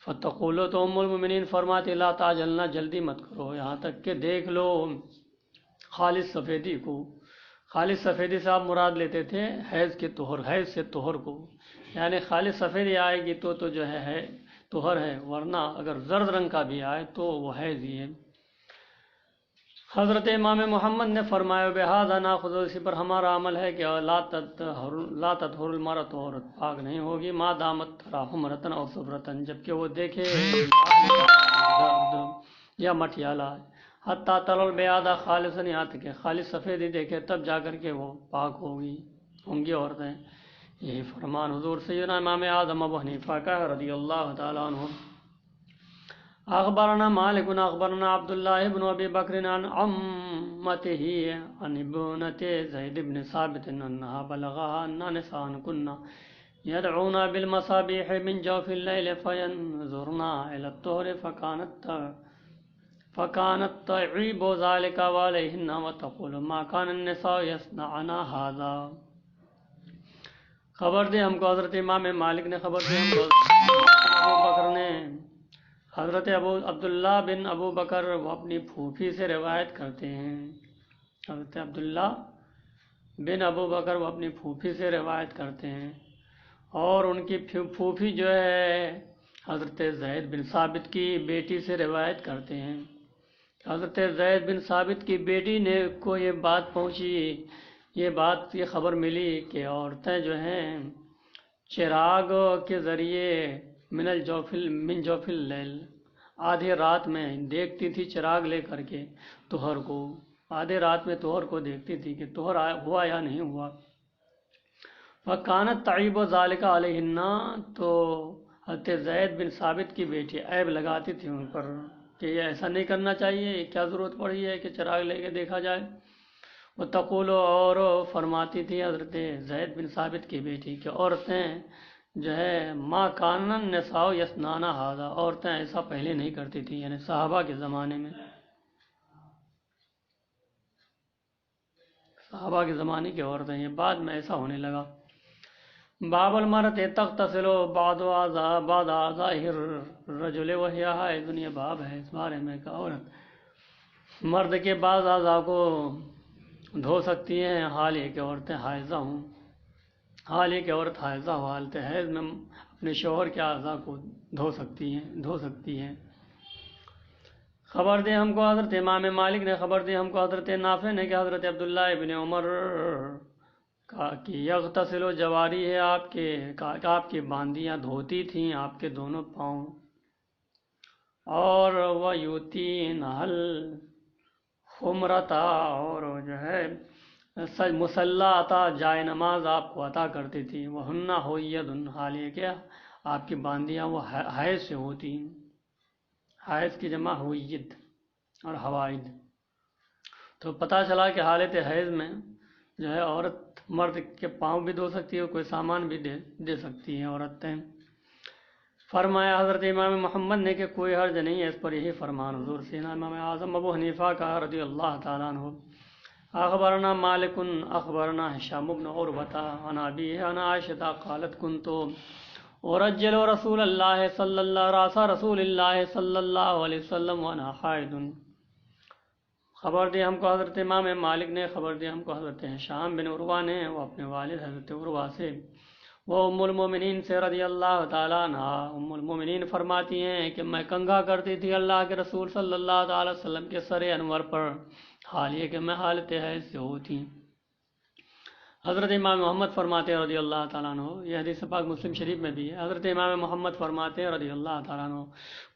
A: فتقولو، تو ام المؤمنین فرماتی لا تعجلنا، جلدی مت کرو، یہاں تک کہ دیکھ لو خالص سفیدی کو۔ خالص سفیدی سے آپ مراد لیتے تھے حیض کے طہر، حیض سے طہر کو، یعنی خالص سفیدی آئے گی تو جو ہے طہر ہے، ورنہ اگر زرد رنگ کا بھی آئے تو وہ حیض ہی ہے۔ حضرت امام محمد نے فرمایا بہذا ناخذ، اسی پر ہمارا عمل ہے کہ لا تطہر المرأۃ، عورت پاک نہیں ہوگی ما دامت تری حمرۃ او صفرۃ، جبکہ وہ دیکھے یا مٹیالہ، حتی تری البیاض خالصا، یہاں تک کہ خالص سفیدی دیکھے تب جا کر کے وہ پاک ہوں گی عورتیں۔ یہی فرمان حضور سیدنا امام اعظم ابو حنیفہ کا ہے رضی اللہ تعالیٰ عنہ. اخبرنا مالک اخبرنا عبد الله بن ابي بكر عن عمته عن ابنته زيد بن ثابت انها بلغها ان نساء كنا يدعون بالمصابيح من جوف الليل فينظرنا الى الطهر فكانت تعيب ذلك عليهن وتقول ما كان النساء يصنعن هذا. خبر دے ہم کو حضرت امام مالک نے خبر دی ہم کو ابو بکر نے حضرت عبداللہ بن ابو بکر وہ اپنی پھوپھی سے روایت کرتے ہیں. حضرت عبداللہ بن ابو بکر وہ اپنی پھوپھی سے روایت کرتے ہیں اور ان کی پھوپھی جو ہے حضرت زید بن ثابت کی بیٹی سے روایت کرتے ہیں. حضرت زید بن ثابت کی بیٹی نے کو یہ بات پہنچی، یہ خبر ملی کہ عورتیں جو ہیں چراغ کے ذریعے من جوف اللیل آدھی رات میں دیکھتی تھی چراغ لے کر کے طہر کو، آدھے رات میں طہر کو دیکھتی تھی کہ طہر ہوا یا نہیں ہوا. فکانت تعیب ذالک علیہن، تو حضرت زید بن ثابت کی بیٹی عیب لگاتی تھی ان پر کہ یہ ایسا نہیں کرنا چاہیے، کیا ضرورت پڑی ہے کہ چراغ لے کے دیکھا جائے. وہ تقول، اور فرماتی تھی حضرت زید بن ثابت کی بیٹی کہ عورتیں جو ہے ما کان النساء یصنعن ھذا، عورتیں ایسا پہلے نہیں کرتی تھی، یعنی صحابہ کے زمانے میں، صحابہ کے زمانے کی عورتیں، یہ بعد میں ایسا ہونے لگا. باب المرأۃ تغتسل بعد اعضاء الرجل وهي حائض، یہ باب ہے اس بارے میں کہ عورت مرد کے بعض اعضاء کو دھو سکتی ہیں حال یہ کہ عورتیں حائضہ ہوں، حال یہ کہ عورت حائضہ ہو، حالت حیض میں اپنے شوہر کے اعضاء کو دھو سکتی ہیں. خبر دے ہم کو حضرت امام مالک نے خبر دی ہم کو حضرت نافع نے کہ حضرت عبداللہ ابن عمر کا کہ یغتسل جواری ہے آپ کی باندیاں دھوتی تھیں آپ کے دونوں پاؤں، اور وہ یوتی نحل خمرتا، اور جو ہے مسلح عطا جائے نماز آپ کو عطا کرتی تھی. وہ ہننا ہوید، حال یہ کہ آپ کی باندیاں وہ حیض سے ہوتی ہیں، حیض کی جمع ہوید اور حوائد. تو پتہ چلا کہ حالت حیض میں جو ہے عورت مرد کے پاؤں بھی دھو سکتی ہے، کوئی سامان بھی دے سکتی ہیں عورتیں. فرمایا حضرت امام محمد نے کہ کوئی حرج نہیں ہے اس پر، یہی فرمان حضور سیدنا امام اعظم ابو حنیفہ کا رضی اللہ تعالیٰ عنہ. اخبرنا مالک اخبرنا هشام بن عروة عن ابیہ عن عائشہ قالت کنت ارجل رسول اللہ صلی اللہ علیہ وسلم وانا حائض. خبر دی ہم کو حضرت امام مالک نے خبر دی ہم کو حضرت ہشام بن عروہ نے، وہ اپنے والد حضرت عروہ سے، وہ ام المومنین سے رضی اللہ تعالیٰ عنہ، ام المومنین فرماتی ہیں کہ میں کنگھا کرتی تھی اللہ کے رسول صلی اللہ تعالی وسلم کے سر انور پر، حال یہ کہ میں حالت حیض سے ہوتی. حضرت امام محمد فرماتے ہیں رضی اللہ تعالیٰ عنہ، یہ حدیث پاک مسلم شریف میں بھی ہے، حضرت امام محمد فرماتے ہیں رضی اللہ تعالیٰ عنہ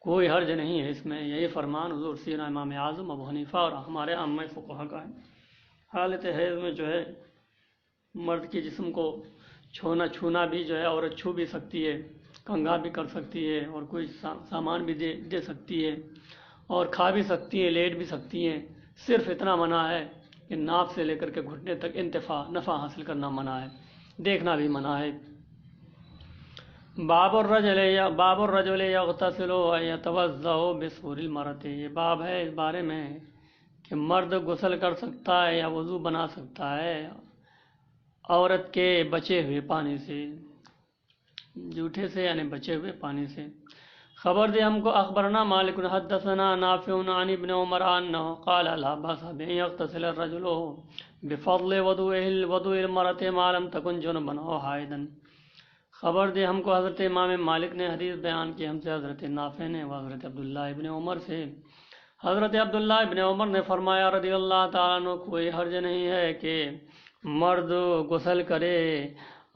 A: کوئی حرج نہیں ہے اس میں، یہی فرمان حضور سیدنا امام اعظم ابو حنیفہ اور ہمارے عامہ فقہا کا ہے. حالت حیض میں جو ہے مرد کے جسم کو چھونا بھی جو ہے عورت چھو بھی سکتی ہے، کنگھا بھی کر سکتی ہے، اور کوئی سامان بھی دے سکتی ہے، اور کھا بھی سکتی ہے، لیٹ بھی سکتی ہے. صرف اتنا منع ہے کہ ناف سے لے کر کے گھٹنے تک نفع حاصل کرنا منع ہے، دیکھنا بھی منع ہے. باب الرجل یغتسل ویتوضأ بسور المرأة، یہ باب ہے اس بارے میں کہ مرد غسل کر سکتا ہے یا وضو بنا سکتا ہے عورت کے بچے ہوئے پانی سے، جھوٹے سے یعنی بچے ہوئے پانی سے. خبر دے ہم کو اخبرنا مالک حدثنا نافع عن ابن عمر انه قال لا باس بان يغتسل الرجل بفضل وضوء المرأة ما لم تكن جنبا او حائضا. خبر دے ہم کو حضرت امام مالک نے حدیث بیان کی ہم سے حضرت نافع نے و حضرت عبداللہ ابن عمر سے. حضرت عبداللہ ابن عمر نے فرمایا رضی اللہ تعالیٰ عنہ کوئی حرج نہیں ہے کہ مرد غسل کرے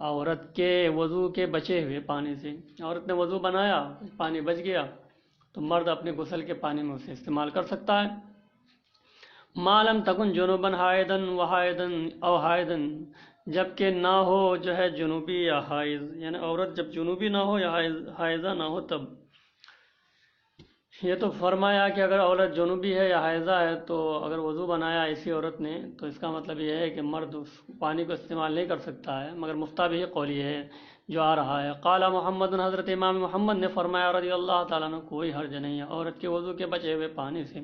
A: عورت کے وضو کے بچے ہوئے پانی سے. عورت نے وضو بنایا، پانی بچ گیا تو مرد اپنے غسل کے پانی میں اسے استعمال کر سکتا ہے. ما لم تکن جنوبا حائضا او حائضا، جبکہ نہ ہو جو ہے جنوبی یا حائض، یعنی عورت جب جنوبی نہ ہو یا حائضہ نہ ہو تب۔ یہ تو فرمایا کہ اگر عورت جنوبی ہے یا حائضہ ہے تو اگر وضو بنایا ایسی عورت نے تو اس کا مطلب یہ ہے کہ مرد اس پانی کو استعمال نہیں کر سکتا ہے، مگر مفتیٰ بھی قول یہ ہے جو آ رہا ہے۔ قال محمد، حضرت امام محمد نے فرمایا رضی اللہ تعالیٰ عنہ، کوئی حرج نہیں ہے عورت کے وضو کے بچے ہوئے پانی سے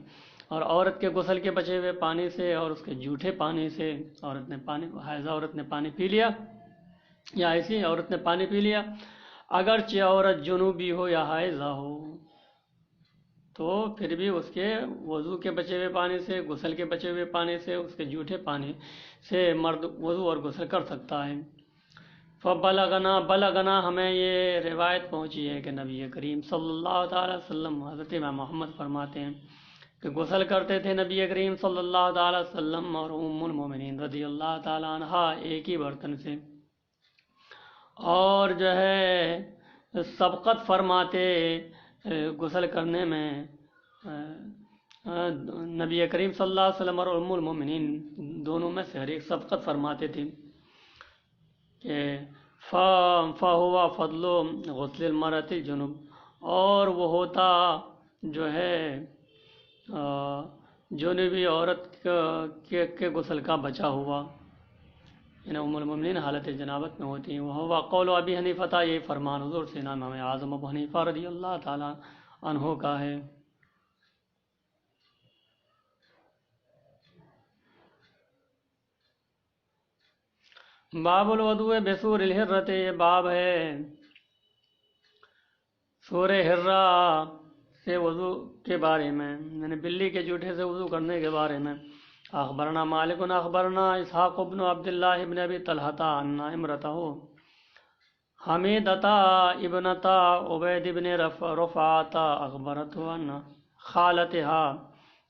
A: اور عورت کے غسل کے بچے ہوئے پانی سے اور اس کے جھوٹے پانی سے۔ عورت نے پانی، حائضہ عورت نے پانی پی لیا یا ایسی عورت نے پانی پی لیا، اگرچہ عورت جنوبی ہو یا حائضہ ہو، تو پھر بھی اس کے وضو کے بچے ہوئے پانی سے، غسل کے بچے ہوئے پانی سے، اس کے جھوٹے پانی سے مرد وضو اور غسل کر سکتا ہے۔ بلغنا ہمیں یہ روایت پہنچی ہے کہ نبی کریم صلی اللہ تعالی وسلم، حضرت امام محمد فرماتے ہیں کہ غسل کرتے تھے نبی کریم صلی اللہ تعالی وسلم اور ام المومنین رضی اللہ تعالی عنہا ایک ہی برتن سے، اور جو ہے سبقت فرماتے غسل کرنے میں نبی کریم صلی اللہ علیہ وسلم اور ام المومنین دونوں میں سے ہر ایک سبقت فرماتے تھے کہ فہوا فضل غسل المرأۃ الجنوب، اور وہ ہوتا جو ہے جنوبی عورت کے غسل کا بچا ہوا، یعنی ام المومنین حالت جنابت میں ہوتی ہیں۔ وہ قول ابی حنیفہ، یہ فرمان حضور سے امام اعظم ابو حنیفہ رضی اللہ تعالی عنہ کا ہے۔ باب الوضوء بسور الحرۃ، یہ باب ہے سور حرہ سے وضو کے بارے میں، یعنی بلی کے جوٹے سے وضو کرنے کے بارے میں۔ اخبرنا مالک اخبرنا اسحاق بن عبد اللہ بن ابی طلحہ ان امرتہ حمیدۃ ابنۃ عبید بن رفعۃ اخبرته ان خالتها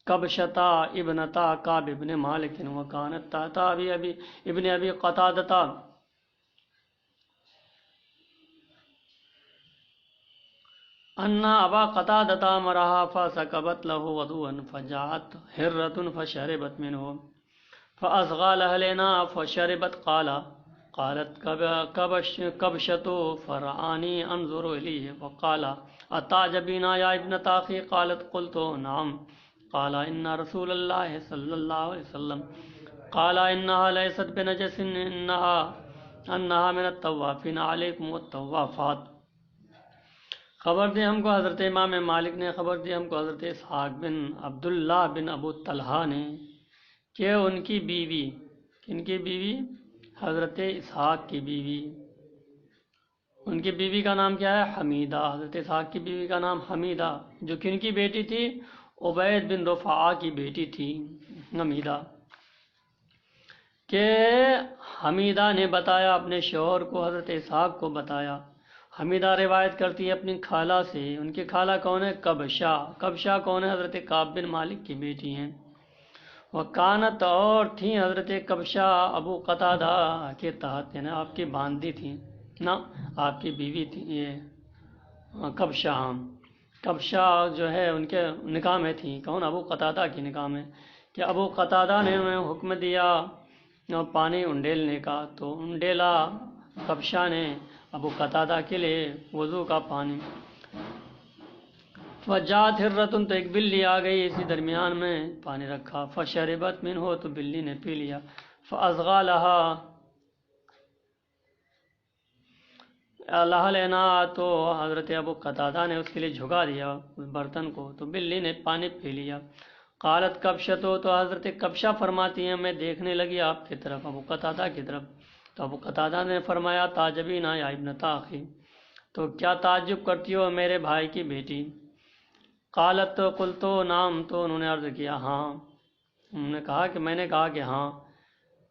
A: کبشۃ ابنۃ کعب بن مالک وکانت تحت ابن ابی قتادۃ ان ابا قتادۃ امرها فسكبت له وضوءا فجاءت حرة فشربت منه فأصغى لها الإناء فشربت، قالت كبشة فرعاني أنظر إليه وقال أتعجبين يا ابنة أخي؟ قالت قلت نعم، قال إن رسول الله صلى الله عليه وسلم قال إنها ليست بنجس إنها من الطوافين عليكم والطوافات۔ خبر دی ہم کو حضرت امام مالک نے، خبر دی ہم کو حضرت اسحاق بن عبداللہ بن ابو طلحہ نے کہ ان کی بیوی، کن کی بیوی؟ حضرت اسحاق کی بیوی، ان کی بیوی کا نام کیا ہے؟ حمیدہ۔ حضرت اسحاق کی بیوی کا نام حمیدہ، جو کن کی بیٹی تھی؟ عبید بن رفعہ کی بیٹی تھی حمیدہ، کہ حمیدہ نے بتایا اپنے شوہر کو، حضرت اسحاق کو بتایا۔ حمیدہ روایت کرتی ہے اپنی خالہ سے، ان کی خالہ کون ہے؟ کبشہ۔ کبشہ کون ہے؟ حضرت کعب بن مالک کی بیٹی ہیں۔ وکانت، اور تھیں حضرت کبشہ ابو قتادہ کے تحت، یعنی آپ کی باندھی تھیں نا، آپ کی بیوی تھی یہ کبشہ۔ کبشہ جو ہے ان کے نکاح میں تھیں، کون؟ ابو قتادہ کی نکاح میں، کہ ابو قتادہ نے انہیں حکم دیا پانی انڈیلنے کا، تو انڈیلا کبشہ نے ابو قتادہ کے لیے وضو کا پانی۔ فجاءت حرۃ، تو ایک بلی آ گئی، اسی درمیان میں پانی رکھا، فشربت منہ، تو بلی نے پی لیا، فاصغى لها الاناء، تو حضرت ابو قتادہ نے اس کے لیے جھکا دیا اس برتن کو، تو بلی نے پانی پی لیا۔ قالت کبشۃ، تو حضرت کبشہ فرماتی ہیں میں دیکھنے لگی آپ کی طرف، ابو قتادہ کی طرف، تو ابو قتادہ نے فرمایا تعجبین یا ابنۃ اخی، تو کیا تعجب کرتی ہو میرے بھائی کی بیٹی؟ قالت قلت نعم، تو انہوں نے عرض کیا ہاں، انہوں نے کہا کہ میں نے کہا کہ ہاں،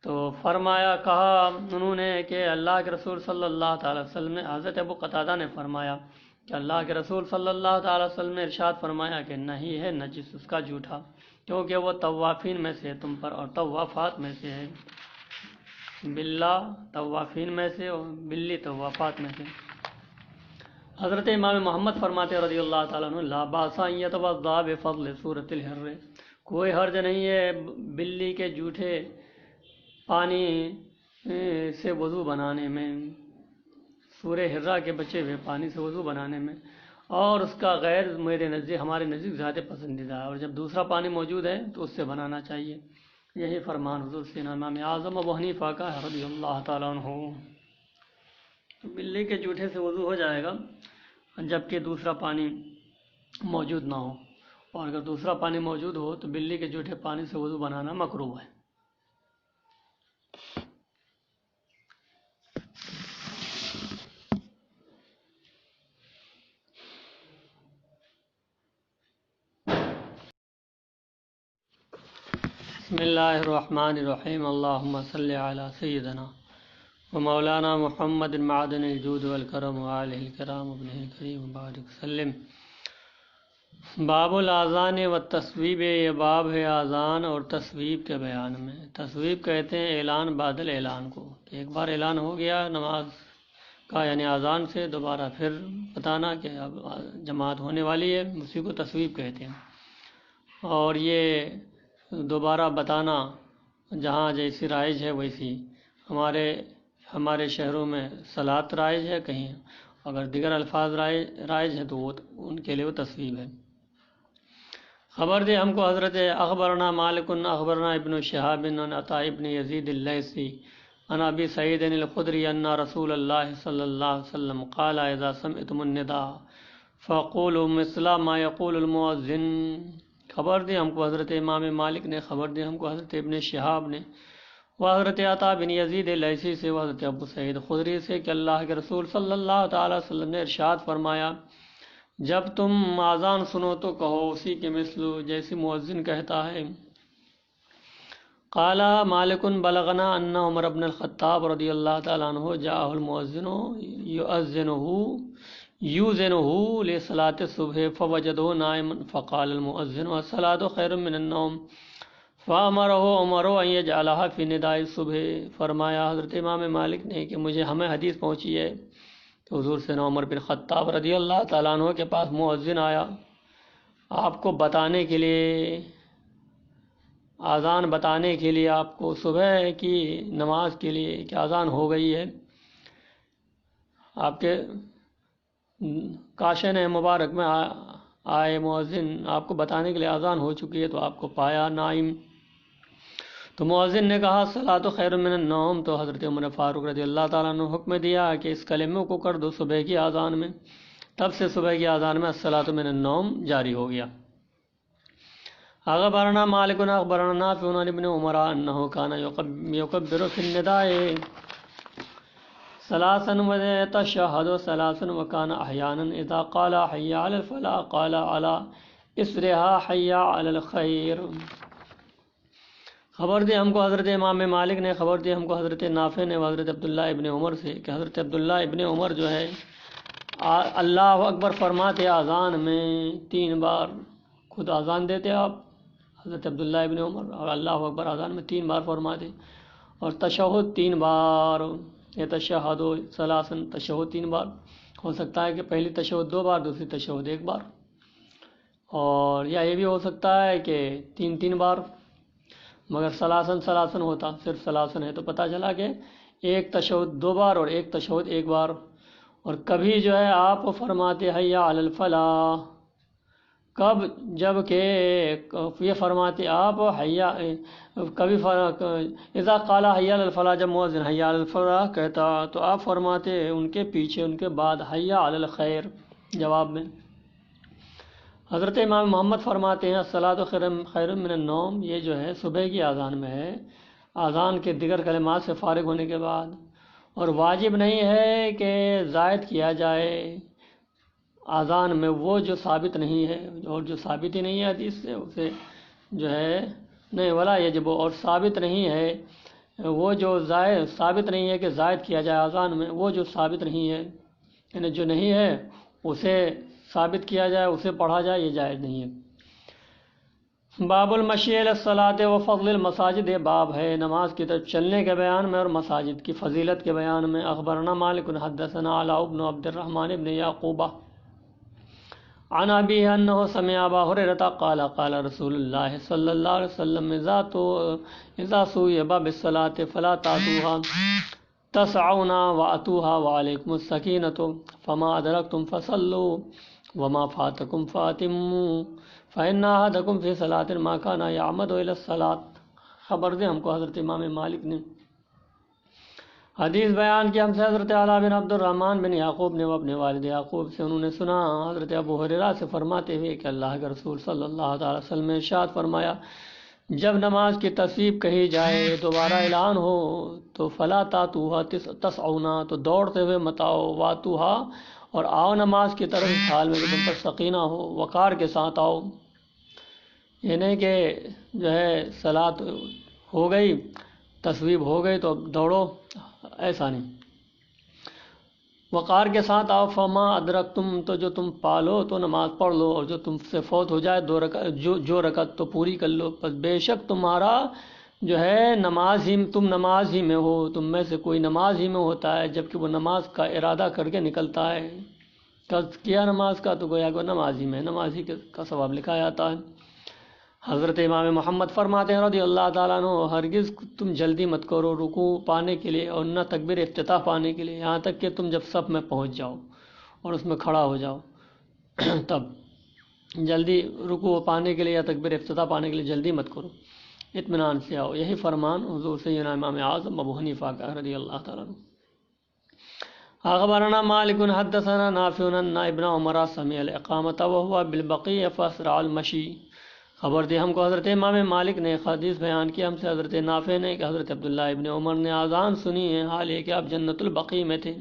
A: تو فرمایا، کہا انہوں نے کہ اللہ کے رسول صلی اللہ تعالی وسلم نے، حضرت ابو قتادہ نے فرمایا کہ اللہ کے رسول صلی اللہ تعالی وسلم نے ارشاد فرمایا کہ نہیں ہے نجس اس کا جھوٹا، کیونکہ وہ طوافین میں سے تم پر اور طوافات میں سے ہے، بلا طوافین میں سے اور بلی طوافات میں سے۔ حضرت امام محمد فرماتے رضی اللہ تعالیٰ عنہ لا باس ان یتوضا بفضل سورۃ الحر، کوئی حرج نہیں ہے بلی کے جھوٹے پانی سے وضو بنانے میں، سورہ حرہ کے بچے ہوئے پانی سے وضو بنانے میں، اور اس کا غیر میرے نزدیک ہمارے نزدیک زیادہ پسندیدہ ہے، اور جب دوسرا پانی موجود ہے تو اس سے بنانا چاہیے۔ یہی فرمان حضور سینا امام اعظم ابو حنیفہ کا ہے رضی اللہ تعالیٰ عنہ۔ بلی کے جوٹے سے وضو ہو جائے گا جبکہ دوسرا پانی موجود نہ ہو، اور اگر دوسرا پانی موجود ہو تو بلی کے جوٹے پانی سے وضو بنانا مکروہ ہے۔ بسم اللہ الرحمن الرحیم، اللہم صلی علی سیدنا و مولانا محمد معدن الجود والکرم وآلہ الکرام ابنہ الکریم مبارک وسلم۔ باب الاذان والتصویب، یہ باب ہے اذان اور تصویب کے بیان میں۔ تصویب کہتے ہیں اعلان بعد الاعلان کو، کہ ایک بار اعلان ہو گیا نماز کا یعنی اذان سے، دوبارہ پھر بتانا کہ اب جماعت ہونے والی ہے، اسی کو تصویب کہتے ہیں۔ اور یہ دوبارہ بتانا جہاں جیسی رائج ہے ویسی، ہمارے شہروں میں صلاۃ رائج ہے، کہیں اگر دیگر الفاظ رائج ہے تو وہ ان کے لیے وہ تصویب ہے۔ خبر دے ہم کو حضرت اخبرنا مالک اخبرنا ابن شہاب عن عطاء ابن یزید اللیثی عن ابی سعید الخدری ان رسول اللہ صلی اللہ علیہ وسلم قال اذا سمعتم النداء فقولوا مثل ما يقول المؤذن۔ خبر دی ہم کو حضرت امام مالک نے، خبر دی ہم کو حضرت ابن شہاب نے، وہ حضرت عطا بن یزید لیثی سے، وہ حضرت ابو سعید خدری سے کہ اللہ کے رسول صلی اللہ تعالی وسلم نے ارشاد فرمایا، جب تم اذان سنو تو کہو اسی کے مثل جیسی مؤذن کہتا ہے۔ قال مالک بلغنا ان عمر بن الخطاب رضی اللہ تعالی عنہ جاءه المؤذن یؤذنه لصلاة الصبح فوجده نائما فقال المؤذن الصلاة خیر من النوم فامره عمر ان يجعلها في نداء الصبح۔ فرمایا حضرت امام مالک نے کہ ہمیں حدیث پہنچی ہے کہ حضور سے عمر بن خطاب رضی اللہ تعالیٰ عنہ کے پاس مؤذن آیا، آپ کو بتانے کے لیے، اذان بتانے کے لیے، آپ کو صبح کی نماز کے لیے کہ اذان ہو گئی ہے۔ آپ کے کاشن مبارک میں آئے مؤذن، آپ کو بتانے کے لیے اذان ہو چکی ہے، تو آپ کو پایا نائم۔ تو مؤذن نے کہا الصلاۃ خیر من النوم، تو حضرت عمر فاروق رضی اللہ تعالیٰ نے حکم دیا کہ اس کلمے کو کر دو صبح کی اذان میں۔ تب سے صبح کی اذان میں الصلاۃ من النوم جاری ہو گیا۔ اخبرنا مالک اخبرنا نافع عن ابن عمر انه كان يكبر في النداء ثلاثا ويتشهد ثلاثا وكان احيانا اذا قال حي على الفلاح قال على اسرها حي على الخير۔ خبر دی ہم کو حضرت امام مالک نے، خبر دی ہم کو حضرت نافع نے، حضرت عبداللہ ابن عمر سے کہ حضرت عبداللہ ابن عمر جو ہے اللہ اکبر فرماتے اذان میں 3 بار، خود اذان دیتے آپ حضرت عبداللہ ابن عمر، اور اللہ اکبر اذان میں 3 بار فرماتے، اور تشہد 3 بار، یہ تشہد ثلاثاً، تشہد 3 بار، ہو سکتا ہے کہ پہلی تشہد 2 بار، دوسری تشہد 1 بار، اور یا یہ بھی ہو سکتا ہے کہ 3 بار، مگر ثلاثاً ہوتا، صرف ثلاثاً ہے تو پتہ چلا کہ ایک تشہد 2 بار اور ایک تشہد 1 بار۔ اور کبھی جو ہے آپ فرماتے حی علی الفلاح، کب؟ جب کہ یہ فرماتے آپ کبھی اذا قال حی علی الفلاح، جب مؤذن حی علی الفلاح کہتا تو آپ فرماتے ان کے پیچھے، ان کے بعد حی علی الخیر جواب میں۔ حضرت امام محمد فرماتے ہیں الصلاۃ خیر من النوم، یہ جو ہے صبح کی اذان میں ہے، اذان کے دیگر کلمات سے فارغ ہونے کے بعد، اور واجب نہیں ہے کہ زائد کیا جائے اذان میں وہ جو ثابت نہیں ہے، اور جو ثابت ہی نہیں ہے حدیث سے اسے جو ہے نہیں، ولا یجب، اور ثابت نہیں ہے وہ جو ثابت نہیں ہے کہ زائد کیا جائے اذان میں، وہ جو ثابت نہیں ہے، یعنی جو نہیں ہے اسے ثابت کیا جائے، اسے پڑھا جائے، یہ جائز نہیں ہے۔ باب المشی الی الصلاۃ و فضل المساجد، یہ باب ہے نماز کی طرف چلنے کے بیان میں اور مساجد کی فضیلت کے بیان میں۔ اخبرنا مالک حدثنا علاء بن عبد الرحمن بن یعقوبہ عن ابی انہ سمع ابا ہریرہ قال قال رسول اللہ صلی اللہ علیہ وسلم اذا صوب بالصلاة فلا تعتوها تسعونا واتوها وعلیکم السکینۃ فما ادرکتم فصلوا وما فاتکم فاتموا فإن أحدكم في صلاة ما كان يعمد إلى الصلاة۔ خبر دے ہم کو حضرت امام مالک نے حدیث بیان کی ہم سے حضرت علا بن عبد الرحمن بن یعقوب نے، وہ اپنے والد یعقوب سے، انہوں نے سنا حضرت ابو ہریرہ سے فرماتے ہوئے کہ اللہ کے رسول صلی اللہ تعالی وسلم نے ارشاد فرمایا، جب نماز کی تصویب کہی جائے، دوبارہ اعلان ہو تو فلا تاتوہا تسعونا، تو دوڑتے ہوئے مت آؤ، واتوہا، اور آؤ نماز کی طرف اس حال میں کہ تم پر سکینہ ہو، وقار کے ساتھ آؤ۔ یہ نہیں کہ جو ہے صلاۃ ہو گئی، تصویب ہو گئی تو دوڑو، ایسا نہیں، وقار کے ساتھ آؤ۔ فما ادرکتم، تو جو تم پالو تو نماز پڑھ لو، اور جو تم سے فوت ہو جائے جو رکعت تو پوری کر لو، بس بے شک تمہارا جو ہے تم نماز ہی میں ہو، تم میں سے کوئی نماز ہی میں ہوتا ہے جبکہ وہ نماز کا ارادہ کر کے نکلتا ہے، قصد کیا نماز کا تو گویا کہ نماز ہی میں، نماز ہی کا ثواب لکھا جاتا ہے۔ حضرت امام محمد فرماتے ہیں رضی اللہ تعالیٰ عنہ، ہرگز تم جلدی مت کرو رکوع پانے کے لیے اور نہ تکبیر افتتاح پانے کے لیے، یہاں تک کہ تم جب صف میں پہنچ جاؤ اور اس میں کھڑا ہو جاؤ تب جلدی رکوع پانے کے لیے یا تکبیر افتتاح پانے کے لیے جلدی مت کرو، اطمینان سے آؤ۔ یہی فرمان حضور سیدنا امام اعظم ابو حنیفہ کا رضی اللہ تعالیٰ عنہ۔ اخبرنا مالک حدثنا نافع ان ابن عمر سمع الاقامۃ وهو بالبقیع فاسرع المشی۔ خبر دی ہم کو حضرت امام مالک نے حدیث بیان کی ہم سے حضرت نافع نے کہ حضرت عبداللہ ابن عمر نے اذان سنی ہے حال یہ کہ آپ جنت البقیع میں تھے،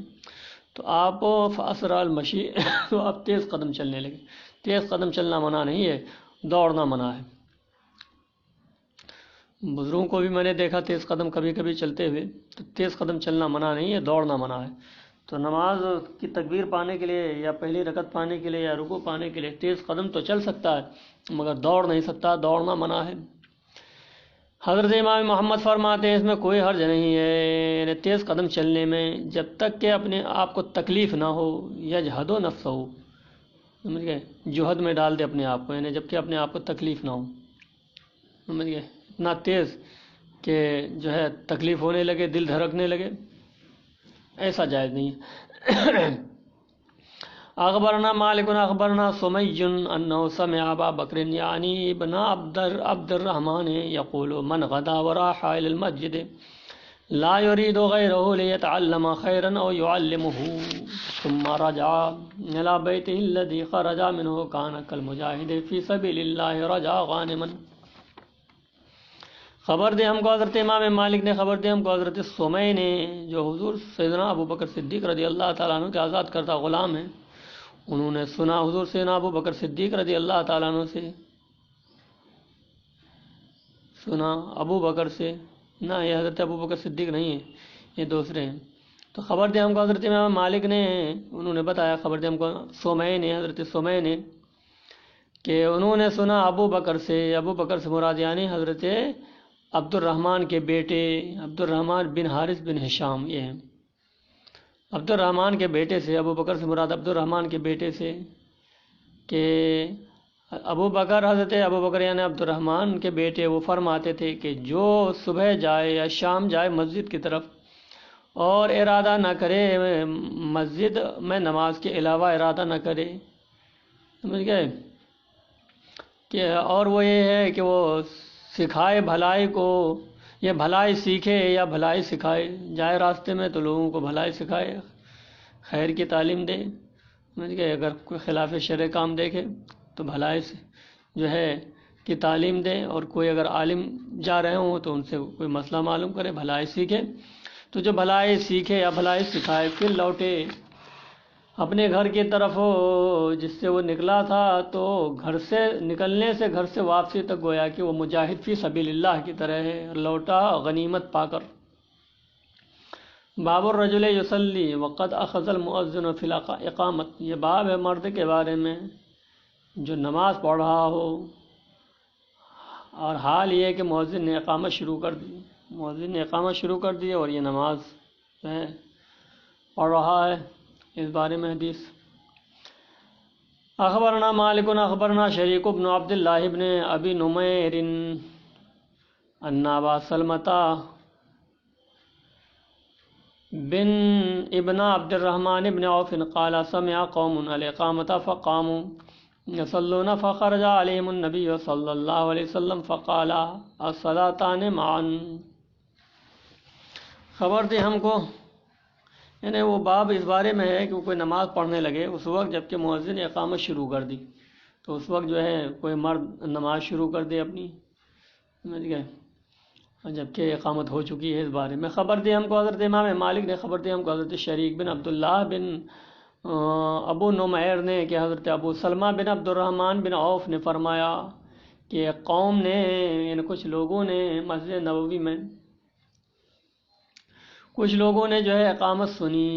A: تو آپ فاسرع المشی تو آپ تیز قدم چلنے لگے۔ تیز قدم چلنا منع نہیں ہے، دوڑنا منع ہے۔ بزرگوں کو بھی میں نے دیکھا تیز قدم کبھی کبھی چلتے ہوئے، تو تیز قدم چلنا منع نہیں ہے، دوڑنا منع ہے۔ تو نماز کی تکبیر پانے کے لیے یا پہلی رکعت پانے کے لیے یا رکوع پانے کے لیے تیز قدم تو چل سکتا ہے مگر دوڑ نہیں سکتا، دوڑنا منع ہے۔ حضرت امام محمد فرماتے ہیں اس میں کوئی حرج نہیں ہے، یعنی تیز قدم چلنے میں، جب تک کہ اپنے آپ کو تکلیف نہ ہو، یجہد نفسہ، سمجھ گئے، جہد میں ڈال دے اپنے آپ کو، یعنی جب کہ اپنے آپ کو تکلیف نہ ہو، سمجھ گئے، اتنا تیز کہ جو ہے تکلیف ہونے لگے، دل دھڑکنے لگے، ایسا جائز نہیں ہے۔ اخبرنا مالک اخبرنا سمی انہ سمع ابا بکر یعنی ابن عبد الرحمن یقول من غدا وراح الى المسجد لا يريد غيره ليتعلم خيرا او يعلمه ثم رجع الى بيته الذي خرج منه كان كالمجاهد في سبيل الله رجع غانما۔ خبر دے ہم کو حضرت امام مالک نے خبر دے ہم کو حضرت سمی نے، جو حضور سیدنا ابو بکر صدیق رضی اللہ تعالیٰ عنہ کے آزاد کردہ غلام ہیں، انہوں نے سنا حضور سیدنا ابو بکر صدیق رضی اللہ تعالیٰ عنہ سے، سنا ابو بکر سے، نہ یہ حضرت ابو بکر صدیق نہیں ہے، یہ دوسرے ہیں۔ تو خبر دے ہم کو حضرت امام مالک نے، انہوں نے بتایا، خبر دے ہم کو سمی نے، حضرت سمی نے، کہ انہوں نے سنا ابو بکر سے، ابو بکر سے مراد یعنی حضرت عبد الرحمن کے بیٹے عبد الرحمن بن حارث بن ہشام، یہ ہیں عبد الرحمن کے بیٹے سے، ابو بکر سے مراد عبد الرحمن کے بیٹے سے، کہ ابو بکر، حضرت ابو بکر یعنی عبد الرحمن کے بیٹے، وہ فرماتے تھے کہ جو صبح جائے یا شام جائے مسجد کی طرف اور ارادہ نہ کرے مسجد میں نماز کے علاوہ ارادہ نہ کرے، سمجھ گئے، کہ اور وہ یہ ہے کہ وہ سکھائے بھلائی کو، یہ بھلائی سیکھے یا بھلائی سکھائے، جائے راستے میں تو لوگوں کو بھلائی سکھائے، خیر کی تعلیم دے، سمجھ گئے، اگر کوئی خلاف شرع کام دیکھے تو بھلائی سے جو ہے کی تعلیم دے، اور کوئی اگر عالم جا رہے ہوں تو ان سے کوئی مسئلہ معلوم کرے، بھلائی سیکھے۔ تو جو بھلائی سیکھے یا بھلائی سکھائے پھر لوٹے اپنے گھر کی طرف، جس سے وہ نکلا تھا، تو گھر سے نکلنے سے گھر سے واپسی تک گویا کہ وہ مجاہد فی سبیل اللہ کی طرح ہے، لوٹا غنیمت پا کر۔ باب الرجل یصلی وقد اخذ المؤذن فی الاقامت، یہ باب ہے مرد کے بارے میں جو نماز پڑھ رہا ہو اور حال یہ کہ مؤذن نے اقامت شروع کر دی، مؤذن نے اقامت شروع کر دی اور یہ نماز جو ہے پڑھ رہا ہے، اس بارے میں حدیث۔ اخبرنا مالک اخبرنا شریک بن عبد اللہ بن ابی نمیر ان ابا سلمۃ بن ابن عبد الرحمن بن عوف قال سمع قوم الاقامة فقاموا يصلون فخرج عليهم النبي صلى الله عليه وسلم فقال الصلاتان معا. خبر دی ہم کو، یعنی وہ باب اس بارے میں ہے کہ کوئی نماز پڑھنے لگے اس وقت جب کہ مؤذن نے اقامت شروع کر دی، تو اس وقت جو ہے کوئی مرد نماز شروع کر دے اپنی، سمجھ گئے، جبکہ اقامت ہو چکی ہے. اس بارے میں خبر دی ہم کو حضرت امام مالک نے، خبر دی ہم کو حضرت شریک بن عبداللہ بن ابو نمیر نے کہ حضرت ابو سلمہ بن عبد الرحمن بن عوف نے فرمایا کہ قوم نے، یعنی کچھ لوگوں نے مسجد نبوی میں کچھ لوگوں نے جو ہے اقامت سنی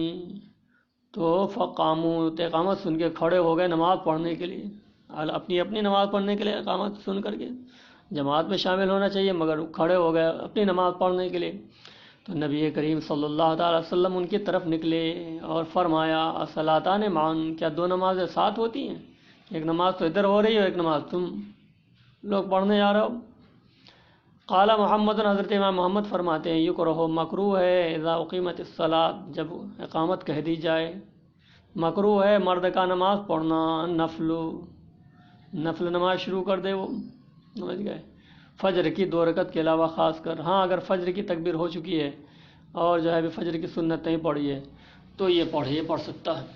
A: تو فقاموا، تو اقامت سن کے کھڑے ہو گئے نماز پڑھنے کے لیے، اپنی اپنی نماز پڑھنے کے لیے اقامت سن کر کے. جماعت میں شامل ہونا چاہیے مگر کھڑے ہو گئے اپنی نماز پڑھنے کے لیے. تو نبی کریم صلی اللہ تعالی وسلم ان کی طرف نکلے اور فرمایا الصلاتان معا، کیا دو نمازیں ساتھ ہوتی ہیں؟ ایک نماز تو ادھر ہو رہی ہے، ایک نماز تم لوگ پڑھنے جا رہے ہو. قال محمد، حضرت امام محمد فرماتے ہیں یکرہ، مکروہ ہے، اذا اقیمت الصلاۃ، جب اقامت کہہ دی جائے، مکروہ ہے مرد کا نماز پڑھنا، نفل نماز شروع کر دے وہ، سمجھ گئے، فجر کی 2 رکعت کے علاوہ خاص کر. ہاں اگر فجر کی تکبیر ہو چکی ہے اور جو ہے ابھی فجر کی سنت نہیں پڑھی ہے تو یہ پڑھ سکتا ہے،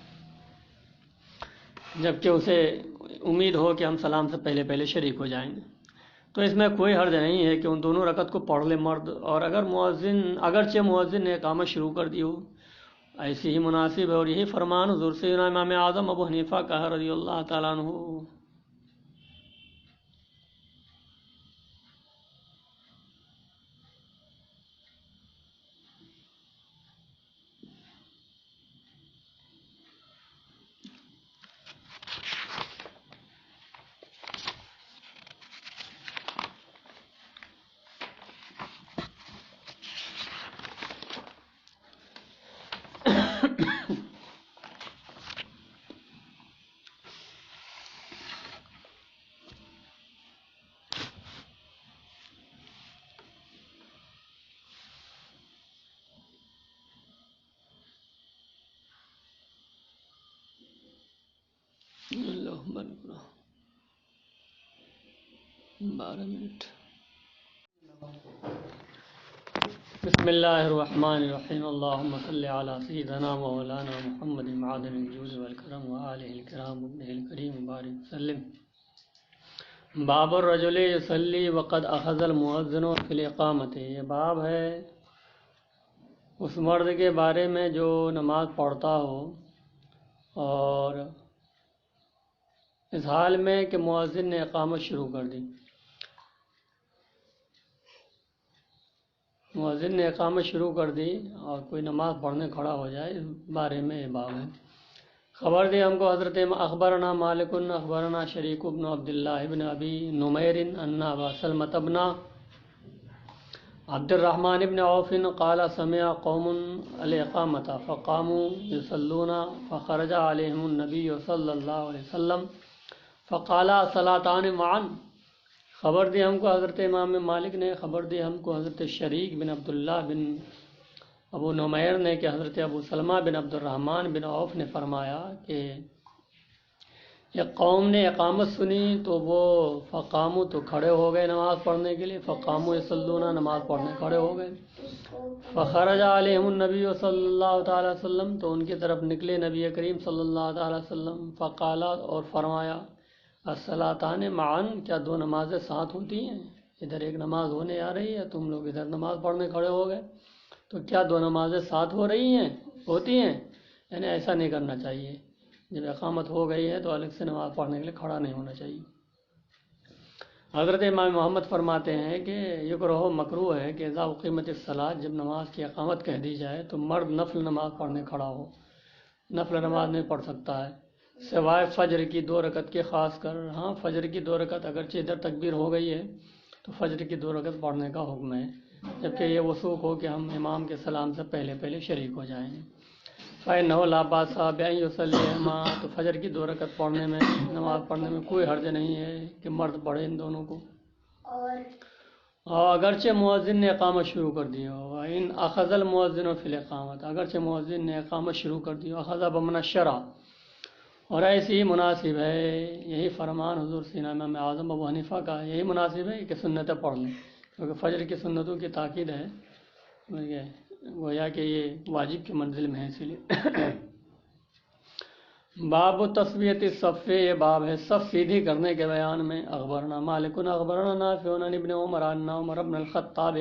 A: جبکہ اسے امید ہو کہ ہم سلام سے پہلے پہلے شریک ہو جائیں گے. تو اس میں کوئی حرج نہیں ہے کہ ان دونوں رکعت کو پڑھ لے مرد، اور اگرچہ مؤذن نے اقامت شروع کر دی ہو، ایسی ہی مناسب ہے. اور یہی فرمان حضور سیدنا امام اعظم ابو حنیفہ کا ہے رضی اللہ تعالیٰ عنہ. اللہ 12 منٹ. بسم اللہ الرحمن الرحیم. اللہم صلی علی سیدنا مولانا محمد معدن الجود والکرم وآلہ الکرام ابنہ الکریم مبارک وسلم. باب الرجل یصلی وقد اخذ المؤذن فی الاقامۃ. یہ باب ہے اس مرد کے بارے میں جو نماز پڑھتا ہو اور اس حال میں کہ مؤذن نے اقامت شروع کر دی. مؤذن نے اقامت شروع کر دی اور کوئی نماز پڑھنے کھڑا ہو جائے، اس بارے میں یہ باب ہے. خبر دی ہم کو حضرت اخبرنا مالک اخبرنا شریک بن عبداللہ بن ابی نمیر ان ابا سلمۃ بن عبد الرحمن بن عوف قال سمع قوم الاقامۃ فقاموا يصلون فخرج عليهم النبي صلی اللہ علیہ وسلم فقال الصلاتان معا. خبر دی ہم کو حضرت امام مالک نے، خبر دی ہم کو حضرت شریک بن عبداللہ بن ابو نمیر نے کہ حضرت ابو سلمہ بن عبد الرحمن بن عوف نے فرمایا کہ ایک قوم نے اقامت سنی تو وہ فقاموا، تو کھڑے ہو گئے نماز پڑھنے کے لیے، فقاموا یصلون، نماز پڑھنے کھڑے ہو گئے. فخرج علیہم النبی صلی اللہ تعالی وسلم، تو ان کی طرف نکلے نبی کریم صلی اللہ تعالی وسلم. فقال، اور فرمایا الصلاتان معا، کیا دو نمازیں ساتھ ہوتی ہیں؟ ادھر ایک نماز ہونے آ رہی ہے، تم لوگ ادھر نماز پڑھنے کھڑے ہو گئے، تو کیا دو نمازیں ساتھ ہوتی ہیں؟ یعنی ایسا نہیں کرنا چاہیے، جب اقامت ہو گئی ہے تو الگ سے نماز پڑھنے کے لیے کھڑا نہیں ہونا چاہیے. حضرت امام محمد فرماتے ہیں کہ یکرہ، مکروہ ہے کہ اذا اقیمت الصلاۃ، جب نماز کی اقامت کہہ دی جائے تو مرد نفل نماز پڑھنے کھڑا ہو. نفل نماز نہیں پڑھ سکتا ہے سوائے فجر کی 2 رکعت کے، خاص کر. ہاں فجر کی 2 رکعت اگرچہ ادھر تکبیر ہو گئی ہے تو فجر کی 2 رکعت پڑھنے کا حکم ہے، جبکہ یہ وثوق ہو کہ ہم امام کے سلام سے پہلے پہلے شریک ہو جائیں. فَإِنَّهُ لَا بَأْسَ بِأَن يُصَلِّيَهُمَا، تو فجر کی 2 رکعت پڑھنے میں، نماز پڑھنے میں کوئی حرج نہیں ہے کہ مرد پڑھے ان دونوں کو، اور اگرچہ مؤذن نے اقامت شروع کر دی ہو، ان اخذ المؤذن فی الاقامت، اگرچہ مؤذن نے اقامت شروع کر دی ہو، اخذ بمعنی شرع، اور ایسی ہی مناسب ہے، یہی فرمان حضور سینا امام اعظم ابو حنیفہ کا، یہی مناسب ہے کہ سنتیں پڑھ لیں، کیونکہ فجر کی سنتوں کی تاکید ہے، گویا کہ یہ واجب کی منزل میں ہے، اسی لیے باب تسویت الصف، یہ باب ہے صف سیدھی کرنے کے بیان میں۔ اخبرنا مالک اخبرنا نافع عن ابن عمر ان عمر بن الخطاب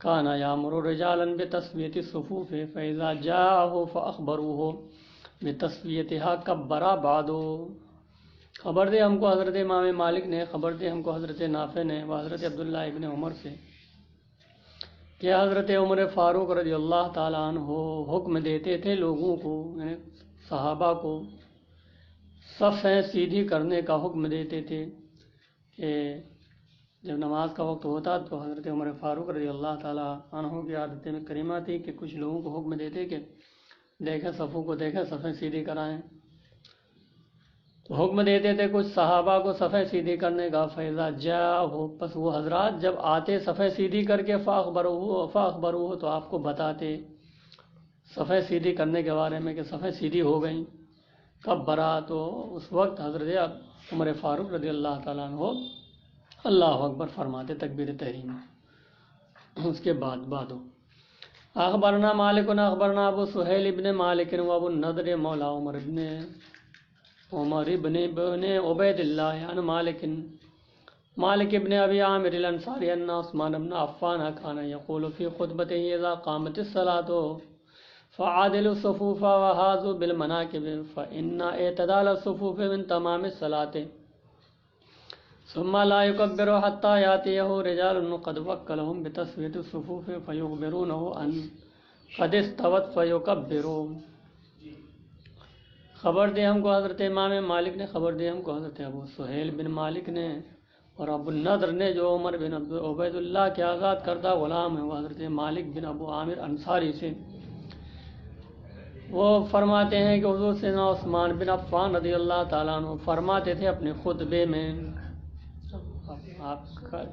A: كان يأمر رجالا بتسویت الصفوف فإذا جاءه فأخبروه بتسویتها كبر بعد۔ خبر دے ہم کو حضرت امام مالک نے، خبر دے ہم کو حضرت نافع نے، وہ حضرت عبداللہ ابن عمر سے، کہ حضرت عمر فاروق رضی اللہ تعالیٰ عنہ حکم دیتے تھے لوگوں کو، یعنی صحابہ کو، صفیں سیدھی کرنے کا حکم دیتے تھے، کہ جب نماز کا وقت ہوتا تو حضرت عمر فاروق رضی اللہ تعالیٰ عنہ کی عادت میں کریمہ تھی کہ کچھ لوگوں کو حکم دیتے کہ دیکھیں صفوں کو، دیکھیں صفیں سیدھی کرائیں، تو حکم دیتے تھے کچھ صحابہ کو صفیں سیدھی کرنے کا۔ فیضا جا ہو، پس وہ حضرات جب آتے صفیں سیدھی کر کے، فاخبروہ تو آپ کو بتاتے صفیں سیدھی کرنے کے بارے میں کہ صفیں سیدھی ہو گئیں، کب برا، تو اس وقت حضرت عمر فاروق رضی اللہ تعالیٰ عنہ اللہ اکبر فرماتے تکبیر تحریم، اس کے بعد اخبرنا مالک اخبرنا ابو سہیل ابن مالک و ابو النضر مولا عمر ابن عبید اللہ عن مالک ابن ابی عامر الانصاری ان عثمان بن عفان کان یقول فی خطبتہ اذا قامت الصلاۃ فعادلوا الصفوف وحاذوا بالمناکب فإن اعتدال الصفوف من تمام الصلاة ثم لا يكبر حتى يأتيه رجال قد وكلهم بتسوية الصفوف فيخبرونه أن قد استوت فيكبروا۔ خبر دے ہم کو حضرت امام مالک نے، خبر دے ہم کو حضرت ابو سہیل بن مالک نے اور ابو النضر نے، جو عمر بن عبید اللہ کے آزاد کردہ غلام ہیں، وہ حضرت مالک بن ابو عامر انصاری سے، وہ فرماتے ہیں کہ حضور سیدنا عثمان بن عفان رضی اللہ تعالیٰ عنہ فرماتے تھے اپنے خطبے میں، آپ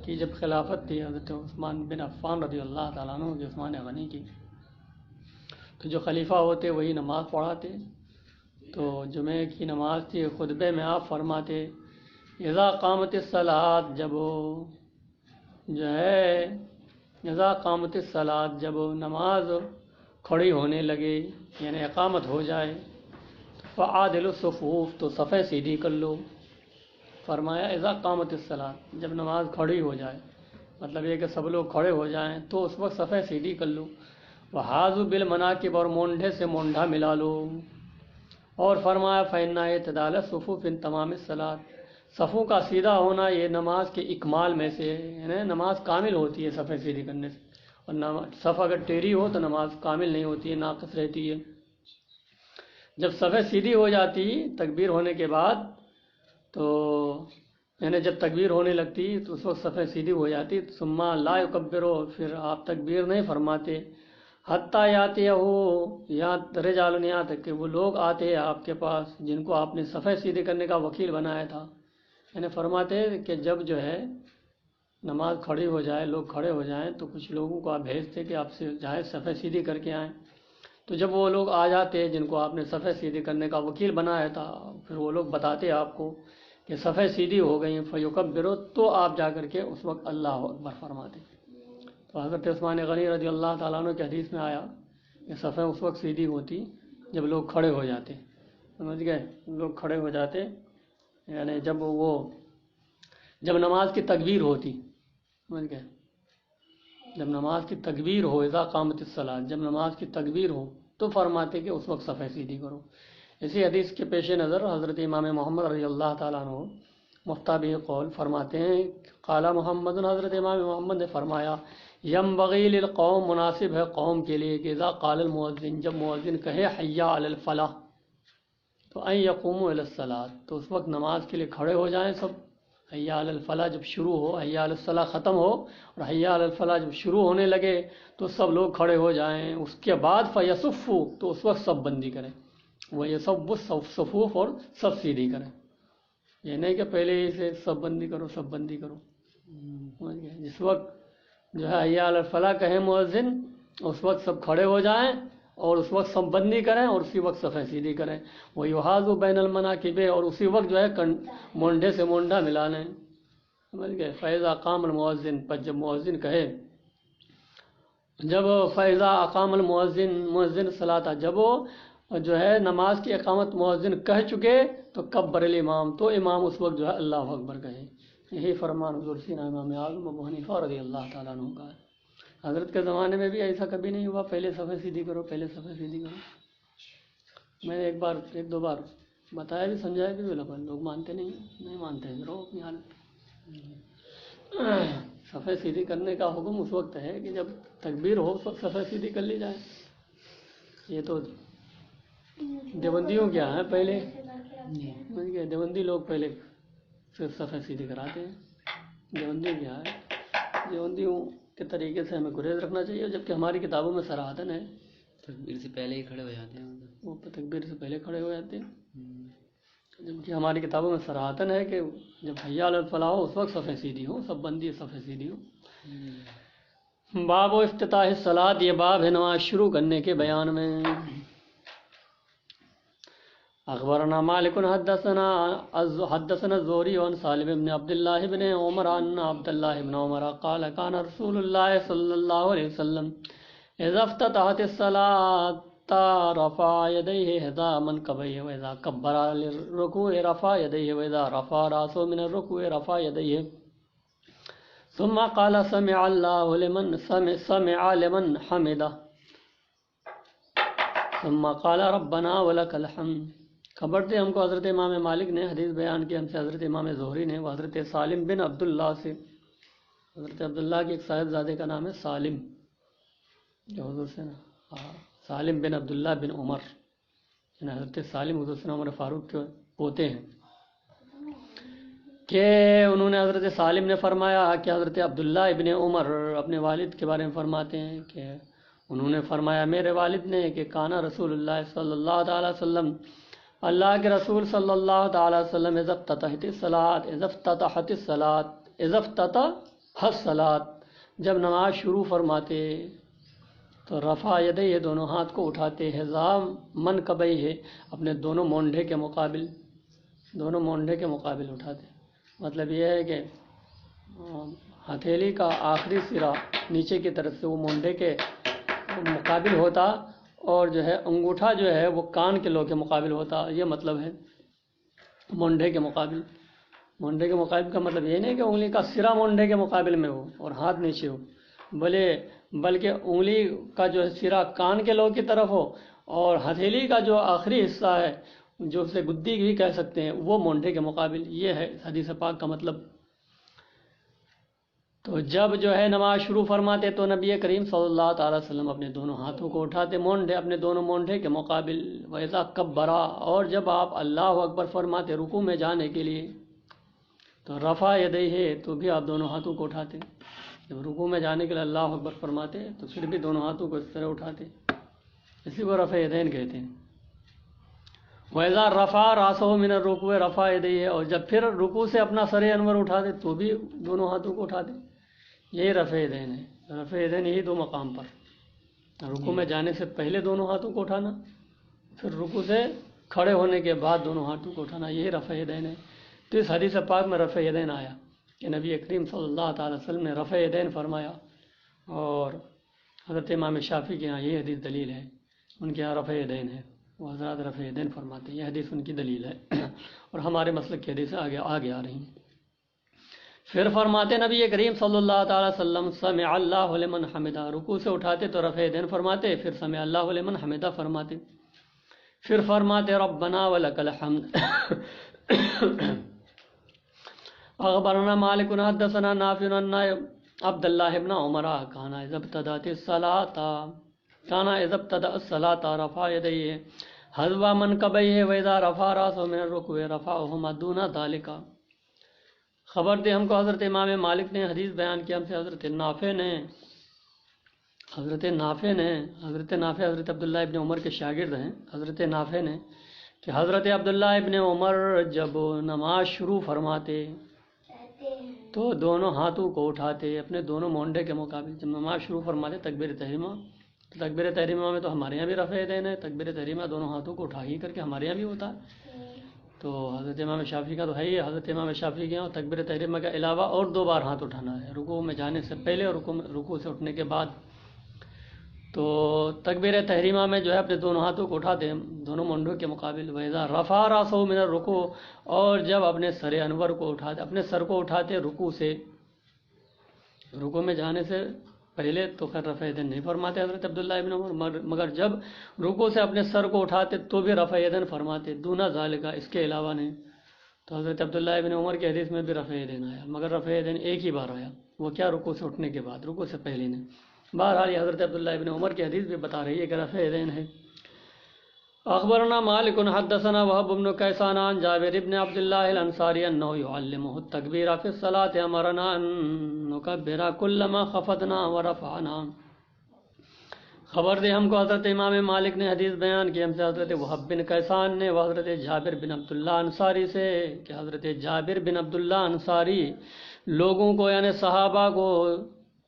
A: کی جب خلافت تھی حضرت عثمان بن عفان رضی اللہ تعالیٰ عنہ کی، عثمان غنی کی، تو جو خلیفہ ہوتے وہی نماز پڑھاتے، تو جمعہ کی نماز تھی، خطبے میں آپ فرماتے اذا قامت الصلاۃ، جب جو ہے اذا قامت الصلاۃ، جب نماز کھڑی ہونے لگے یعنی اقامت ہو جائے، فعادلوا الصفوف، تو صفیں سیدھی کر لو۔ فرمایا اذا قامت الصلاۃ، جب نماز کھڑی ہو جائے، مطلب یہ کہ سب لوگ کھڑے ہو جائیں تو اس وقت صفیں سیدھی کر لو، وحاذوا بالمناکب، اور مونڈھے سے مونڈھا ملا لو، اور فرمایا فإن اعتدال الصفوف من تمام الصلاۃ، صفوں کا سیدھا ہونا یہ نماز کے اکمال میں سے ہے، یعنی نماز کامل ہوتی ہے صفیں سیدھی کرنے سے، اور صف اگر ٹیڑھی ہو تو نماز کامل نہیں ہوتی ہے، ناقص رہتی ہے۔ جب صفیں سیدھی ہو جاتی تکبیر ہونے کے بعد، تو یعنی جب تکبیر ہونے لگتی تو اس وقت صفیں سیدھی ہو جاتی، ثم لا یکبرو، پھر آپ تکبیر نہیں فرماتے، حتیٰ یاتیہ، یا رجال، یہاں تک کہ وہ لوگ آتے ہیں آپ کے پاس جن کو آپ نے صفیں سیدھی کرنے کا وکیل بنایا تھا، یعنی فرماتے کہ جب جو ہے نماز کھڑی ہو جائے، لوگ کھڑے ہو جائیں، تو کچھ لوگوں کو آپ بھیجتے کہ آپ سے جائیں صفیں سیدھی کر کے آئیں، تو جب وہ لوگ آ جاتے جن کو آپ نے صفیں سیدھی کرنے کا وکیل بنایا تھا، پھر وہ لوگ بتاتے آپ کو کہ صفیں سیدھی ہو گئی، فیکبروا، تو آپ جا کر کے اس وقت اللہ اکبر فرماتے۔ تو حضرت عثمان غنی رضی اللہ تعالیٰ عنہ کی حدیث میں آیا کہ صفیں اس وقت سیدھی ہوتی جب لوگ کھڑے ہو جاتے، سمجھ گئے، لوگ کھڑے ہو جاتے، یعنی جب نماز کی تکبیر ہوتی، سمجھ گئے، جب نماز کی تکبیر ہو، اذا قامت الصلاۃ، جب نماز کی تکبیر ہو تو فرماتے کہ اس وقت صفیں سیدھی کرو۔ اسی حدیث کے پیش نظر حضرت امام محمد رضی اللہ تعالیٰ عنہ مفتابی قول فرماتے ہیں، قال محمد، حضرت امام محمد نے فرمایا، ینبغی للقوم، مناسب ہے قوم کے لیے، کہ اذا قال المؤذن، جب مؤذن کہے حی علی الفلاح، تو ان یقوموا الی الصلاۃ، تو اس وقت نماز کے لیے کھڑے ہو جائیں سب، حی علی الفلاح جب شروع ہو، حی علی الصلاح ختم ہو اور حی علی الفلاح جب شروع ہونے لگے تو سب لوگ کھڑے ہو جائیں. اس کے بعد فیصفو، تو اس وقت سب بندی کریں. وہ یہ سب صفوف اور سب سیدھی کریں. یہ نہیں کہ پہلے ہی سے سب بندی کرو سب بندی کرو. سمجھ گئے؟ جس وقت جو ہے حی علی الفلاح کہے مؤذن، اس وقت سب کھڑے ہو جائیں اور اس وقت سب بندی کریں اور اسی وقت صفیں سیدھی کریں. وہ یحاذ بین المناکب، اور اسی وقت جو ہے مونڈے سے مونڈا ملا لیں. سمجھ گئے؟ فیضا قام المؤذن، پر جب مؤذن کہے، جب فیضا اقام المؤذن، مؤذن صلاۃ، جب وہ جو ہے نماز کی اقامت مؤذن کہہ چکے تو کبر الامام، تو امام اس وقت جو ہے اللہ اکبر کہے. یہی فرمان حضور سینا امام اعظم ابو حنیفہ رضی اللہ تعالیٰ عنہ کا ہے. حضرت کے زمانے میں بھی ایسا کبھی نہیں ہوا پہلے صفحہ سیدھی کرو پہلے صفحہ سیدھی کرو. میں نے ایک دو بار بتایا بھی سمجھایا بھی، لوگ مانتے نہیں مانتے ہیں، رہو اپنی حالت. صفحہ سیدھی کرنے کا حکم اس وقت ہے کہ جب تکبیر ہو اس وقت صفحہ سیدھی کر لی جائے. یہ تو دیوبندیوں کیا ہے پہلے، دیوبندی لوگ پہلے صرف صفحہ سیدھی کراتے ہیں. دیوبندی کیا ہے، دیوبندیوں کے طریقے سے ہمیں گریز رکھنا چاہیے. جبکہ ہماری کتابوں میں صراحتاً ہے
B: تکبیر سے پہلے ہی کھڑے ہو جاتے ہیں،
A: وہ تکبیر سے پہلے کھڑے ہو جاتے ہیں. جبکہ ہماری کتابوں میں صراحتاً ہے کہ جب حی علی الفلاح ہو اس وقت صفحہ سیدھی ہو، سب بندی صفحہ سیدھی ہو. باب و افتتاح الصلاۃ، یہ باب ہے نماز شروع کرنے کے بیان میں. اخبرنا مالک حدثنا الزہری عن سالم بن عبد اللہ بن عمر ان عبد اللہ بن عمر قال كان رسول اللہ صلی اللہ علیہ وسلم اذا افتتحت الصلاۃ رفع يديه حذاء منكبيه واذا كبر للركوع رفع يديه واذا رفع راسه من الركوع رفع يديه ثم قال سمع الله لمن حمده ثم قال ربنا ولك الحمد. خبر دے ہم کو حضرت امام مالک نے حدیث بیان کی ہم سے حضرت امام زہری نے، وہ حضرت سالم بن عبداللہ سے. حضرت عبداللہ کے ایک صاحبزادے کا نام ہے سالم، جو حضور سے سالم بن عبداللہ بن عمر، یعنی حضرت سالم حضور سے عمر فاروق کے پوتے ہیں. کہ انہوں نے حضرت سالم نے فرمایا کہ حضرت عبداللہ ابن عمر اپنے والد کے بارے میں فرماتے ہیں کہ انہوں نے فرمایا میرے والد نے کہ کانا رسول اللہ صلی اللہ تعالی وسلم، اللہ کے رسول صلی اللہ تعالی وسلم اذا افتتحت الصلاۃ، جب نماز شروع فرماتے تو رفع یدیہ، دونوں ہاتھ کو اٹھاتے، حذاء منکبیہ، اپنے دونوں مونڈھے کے مقابل اٹھاتے. مطلب یہ ہے کہ ہتھیلی کا آخری سرا نیچے کی طرف سے وہ مونڈھے کے مقابل ہوتا اور جو ہے انگوٹھا جو ہے وہ کان کے لو کے مقابل ہوتا. یہ مطلب ہے مونڈھے کے مقابل. مونڈھے کے مقابل کا مطلب یہ نہیں کہ انگلی کا سرا مونڈھے کے مقابل میں ہو اور ہاتھ نیچے ہو، بلکہ انگلی کا جو ہے سرا کان کے لو کی طرف ہو اور ہتھیلی کا جو آخری حصہ ہے جو اسے گدی بھی کہہ سکتے ہیں وہ مونڈھے کے مقابل. یہ ہے حدیث پاک کا مطلب. تو جب جو ہے نماز شروع فرماتے تو نبی کریم صلی اللہ تعالی وسلم اپنے دونوں ہاتھوں کو اٹھاتے اپنے دونوں مونڈھے کے مقابل. وَإِذَا كَبَّرَ، اور جب آپ اللہ اکبر فرماتے رکوع میں جانے کے لیے تو رفع یدیہ، تو بھی آپ دونوں ہاتھوں کو اٹھاتے. جب رکوع میں جانے کے لیے اللہ اکبر فرماتے تو پھر بھی دونوں ہاتھوں کو اس طرح اٹھاتے. اسی کو رفع یدین کہتے ہیں. وَإِذَا رَفَعَ رَأْسَهُ مِنَ الرُّكُوعِ رَفَعَ يَدَيْهِ، اور جب پھر رکوع سے اپنا سر انور اٹھاتے تو بھی دونوں ہاتھوں کو اٹھاتے. یہی رفع یدین ہے. رفع یدین یہی دو مقام پر، رکوع میں جانے سے پہلے دونوں ہاتھوں کو اٹھانا، پھر رکوع سے کھڑے ہونے کے بعد دونوں ہاتھوں کو اٹھانا، یہی رفع یدین ہے. تو اس حدیث پاک میں رفع یدین آیا کہ نبی کریم صلی اللہ تعالی وسلم نے رفع یدین فرمایا. اور حضرت امام شافعی کے یہاں یہ حدیث دلیل ہے، ان کے یہاں رفع یدین ہے، وہ حضرات رفع یدین فرماتے ہیں. یہ حدیث ان کی دلیل ہے اور ہمارے مسلک کی حدیث آگے آ رہی ہیں. پھر فرماتے نبی کریم صلی اللہ تعالی وسلم سمع اللہ لمن حمدہ، رکوع سے اٹھاتے تو رفع یدین فرماتے، پھر سمع اللہ لمن حمدہ فرماتے، پھر فرماتے ربنا ولک الحمد. اخبرنا مالک حدثنا نافع ان عبد اللہ بن عمر کان اذا ابتدأ الصلاة رفع يديه حذو منكبيه واذا رفع راسه من الركوع رفعهما دون ذلك. خبر دی ہم کو حضرت امام مالک نے حدیث بیان کیا ہم سے حضرت نافع نے حضرت نافع حضرت عبداللہ ابن عمر کے شاگرد ہیں. حضرت نافع نے کہ حضرت عبداللہ ابن عمر جب نماز شروع فرماتے تو دونوں ہاتھوں کو اٹھاتے اپنے دونوں مونڈے کے مقابل. جب نماز شروع فرماتے تکبیر تحریمہ میں تو ہمارے یہاں بھی رفع یدین ہے. تکبیر تحریمہ دونوں ہاتھوں کو اٹھا ہی کر کے ہمارے یہاں بھی ہوتا ہے. تو حضرت امام شافعی کا تو ہے ہی. حضرت امام شافعی کے یہاں تکبیر تحریمہ کے علاوہ اور 2 بار ہاتھ اٹھانا ہے، رکوع میں جانے سے پہلے اور رکوع سے اٹھنے کے بعد. تو تکبیر تحریمہ میں جو ہے اپنے دونوں ہاتھوں کو اٹھاتے ہیں دونوں منڈوں کے مقابل. وَإِذَا رَفَعَ رَأْسَهُ مِنَ الرُّكُوعِ، اور جب اپنے سر انور کو اٹھاتے اپنے سر کو اٹھاتے رکوع سے، رکوع میں جانے سے پہلے تو خیر رفع یدین نہیں فرماتے حضرت عبداللہ ابن عمر، مگر جب رکوع سے اپنے سر کو اٹھاتے تو بھی رفع یدین فرماتے، دون ذالک، اس کے علاوہ نہیں. تو حضرت عبداللہ ابن عمر کے حدیث میں بھی رفع یدین آیا، مگر رفع یدین ایک ہی بار آیا، وہ کیا رکوع سے اٹھنے کے بعد، رکوع سے پہلے نہیں. بہرحال یہ حضرت عبداللہ ابن عمر کی حدیث بھی بتا رہی ہے کہ رفع یدین ہے. اخبرنا مالک حدثنا وهب بن کیسان عن جابر بن عبد الله الانصاری انه يعلمه التکبیر فی الصلاة امرنا ان نکبر كلما خفضنا ورفعنا. خبر دے ہم کو حضرت امام مالک نے حدیث بیان کی ہم سے حضرت وهب بن کیسان نے و حضرت جابر بن عبداللہ انصاری سے کہ حضرت جابر بن عبداللہ انصاری لوگوں کو یعنی صحابہ کو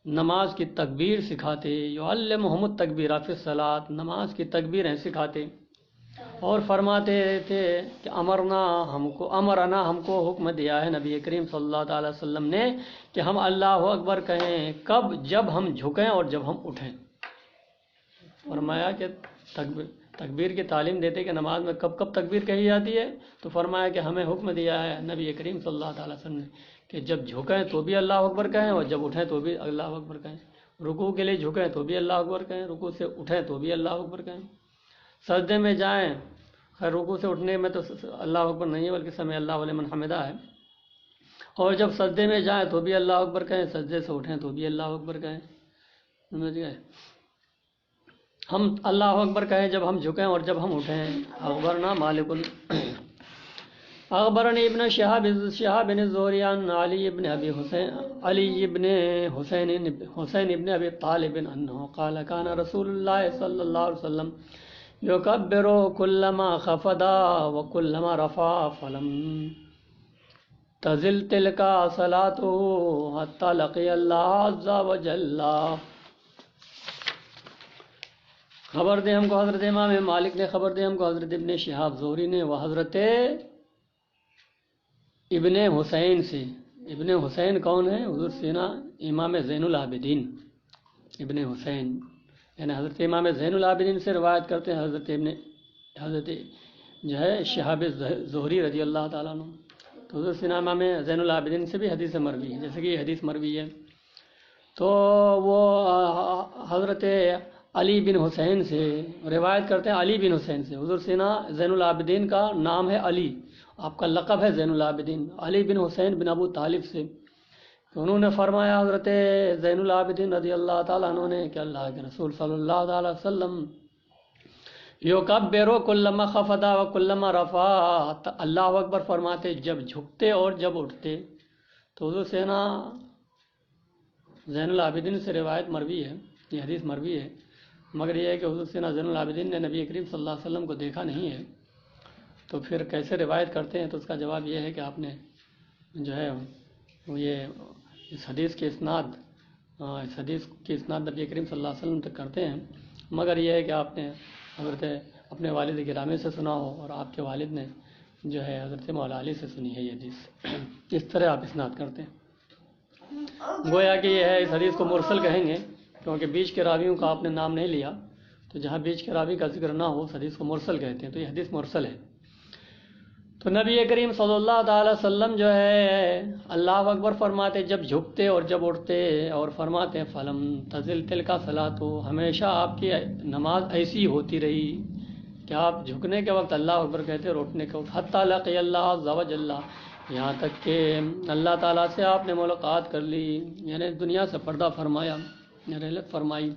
A: نماز کی تکبیر سکھاتے. یعلمہم التکبیر فی الصلاۃ، نماز کی تکبیریں سکھاتے اور فرماتے تھے کہ امرنا ہم کو حکم دیا ہے نبی کریم صلی اللہ تعالی وسلم نے کہ ہم اللہ اکبر کہیں کب، جب ہم جھکیں اور جب ہم اٹھیں. فرمایا کہ تکبیر کی تعلیم دیتے کہ نماز میں کب کب تکبیر کہی جاتی ہے. تو فرمایا کہ ہمیں حکم دیا ہے نبی کریم صلی اللہ تعالی وسلم نے کہ جب جھکیں تو بھی اللہ اکبر کہیں اور جب اٹھیں تو بھی اللہ اکبر کہیں. رکوع کے لیے جھکیں تو بھی اللہ اکبر کہیں، رکوع سے اٹھیں تو بھی اللہ اکبر کہیں. سجدے میں جائیں، خیر رکوع سے اٹھنے میں تو اللہ اکبر نہیں ہے بلکہ سمع اللہ لمن حمدہ ہے، اور جب سجدے میں جائیں تو بھی اللہ اکبر کہیں، سجدے سے اٹھیں تو بھی اللہ اکبر کہیں. سمجھ گئے؟ ہم اللہ اکبر کہیں جب ہم جھکیں اور جب ہم اٹھیں. اخبرنا مالک اخبرنی ابن شہاب بن الزہری عن علی ابن حسین ابن ابی طالب انہ قال کان رسول اللہ صلی اللہ علیہ وسلم یکبر کلما خفض وکلما رفع فلم تزل تلک صلاته حتی لقی اللہ عز وجل. خبر دے ہم کو حضرت امام مالک نے خبر دے ہم کو حضرت ابن شہاب زہری نے وہ حضرت ابن حسین سے. ابن حسین کون ہے؟ حضور سینا امام زین العابدین ابن حسین، یعنی حضرت امام زین العابدین سے روایت کرتے ہیں حضرت جو ہے شہاب زہری رضی اللہ تعالیٰ عنہ. تو حضور سینا امام زین العابدین سے بھی حدیث مروی ہے، جیسے کہ یہ حدیث مروی ہے. تو وہ حضرت علی بن حسین سے روایت کرتے ہیں، علی بن حسین سے. حضور سینا زین العابدین کا نام ہے علی، آپ کا لقب ہے زین العابدین. علی بن حسین بن ابو طالب سے تو انہوں نے فرمایا حضرت زین العابدین رضی اللہ تعالیٰ عنہ نے کہ اللہ کے رسول صلی اللہ تعالی وسلم یکبر کلما خفض و کلما رفع، اللہ اکبر فرماتے جب جھکتے اور جب اٹھتے. تو حضور سینا زین العابدین سے روایت مروی ہے، یہ حدیث مروی ہے، مگر یہ ہے کہ حضور سینا زین العابدین نے نبی کریم صلی اللہ علیہ وسلم کو دیکھا نہیں ہے. تو پھر کیسے روایت کرتے ہیں؟ تو اس کا جواب یہ ہے کہ آپ نے جو ہے وہ یہ اس حدیث کی اسناد نبی کریم صلی اللہ علیہ وسلم تک کرتے ہیں، مگر یہ ہے کہ آپ نے حضرت اپنے والد گرامی سے سنا ہو اور آپ کے والد نے جو ہے حضرت مولا علی سے سنی ہے یہ حدیث. اس طرح آپ اسناد کرتے ہیں. گویا کہ یہ ہے اس حدیث کو مرسل کہیں گے کیونکہ بیچ کے راویوں کا آپ نے نام نہیں لیا، تو جہاں بیچ کے راوی کا ذکر نہ ہو اس حدیث کو مرسل کہتے ہیں. تو یہ حدیث مرسل ہے. تو نبی کریم صلی اللہ تعالی وسلم جو ہے اللہ اکبر فرماتے جب جھکتے اور جب اٹھتے، اور فرماتے فلم تزل تلک صلاۃ، ہمیشہ آپ کی نماز ایسی ہوتی رہی کہ آپ جھکنے کے وقت اللہ اکبر کہتے اور اٹھنے کے وقت حتی لقی اللہ عز وجل، یہاں تک کہ اللہ تعالیٰ سے آپ نے ملاقات کر لی، یعنی دنیا سے پردہ فرمایا، رحلت فرمائی.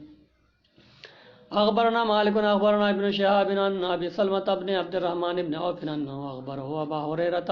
A: اخبرنا مالک اخبرنا ابن شہاب عن ابی سلمۃ بن عبد الرحمن بن عوف انه اخبره ابا هريرة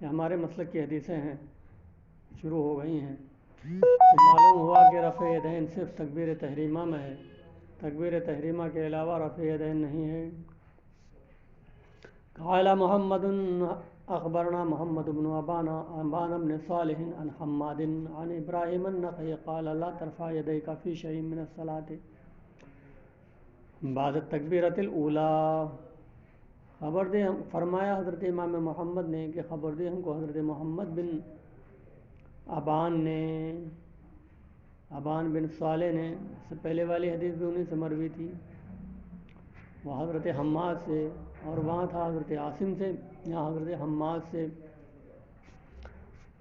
A: یہ ہمارے مسلک کی حدیثیں ہیں، شروع ہو گئی ہیں. تو معلوم ہوا کہ رفع یدین صرف تکبیر تحریمہ میں ہے، تکبیر تحریمہ کے علاوہ رفع یدین نہیں ہے. قال محمد اخبرنا محمد بن ابان بن صالح عن حماد عن ابراہیم النخعی قال لا ترفع یدیک فی شیء من الصلاۃ بعد التکبیرۃ الاولی. خبر دے فرمایا حضرت امام محمد نے کہ خبر دے ہم کو حضرت محمد بن ابان بن صالح نے، اس سے پہلے والی حدیث بھی انہیں سے مروی تھی، وہ حضرت حماد سے، اور وہاں تھا حضرت عاصم سے، یہاں حضرت حماد سے.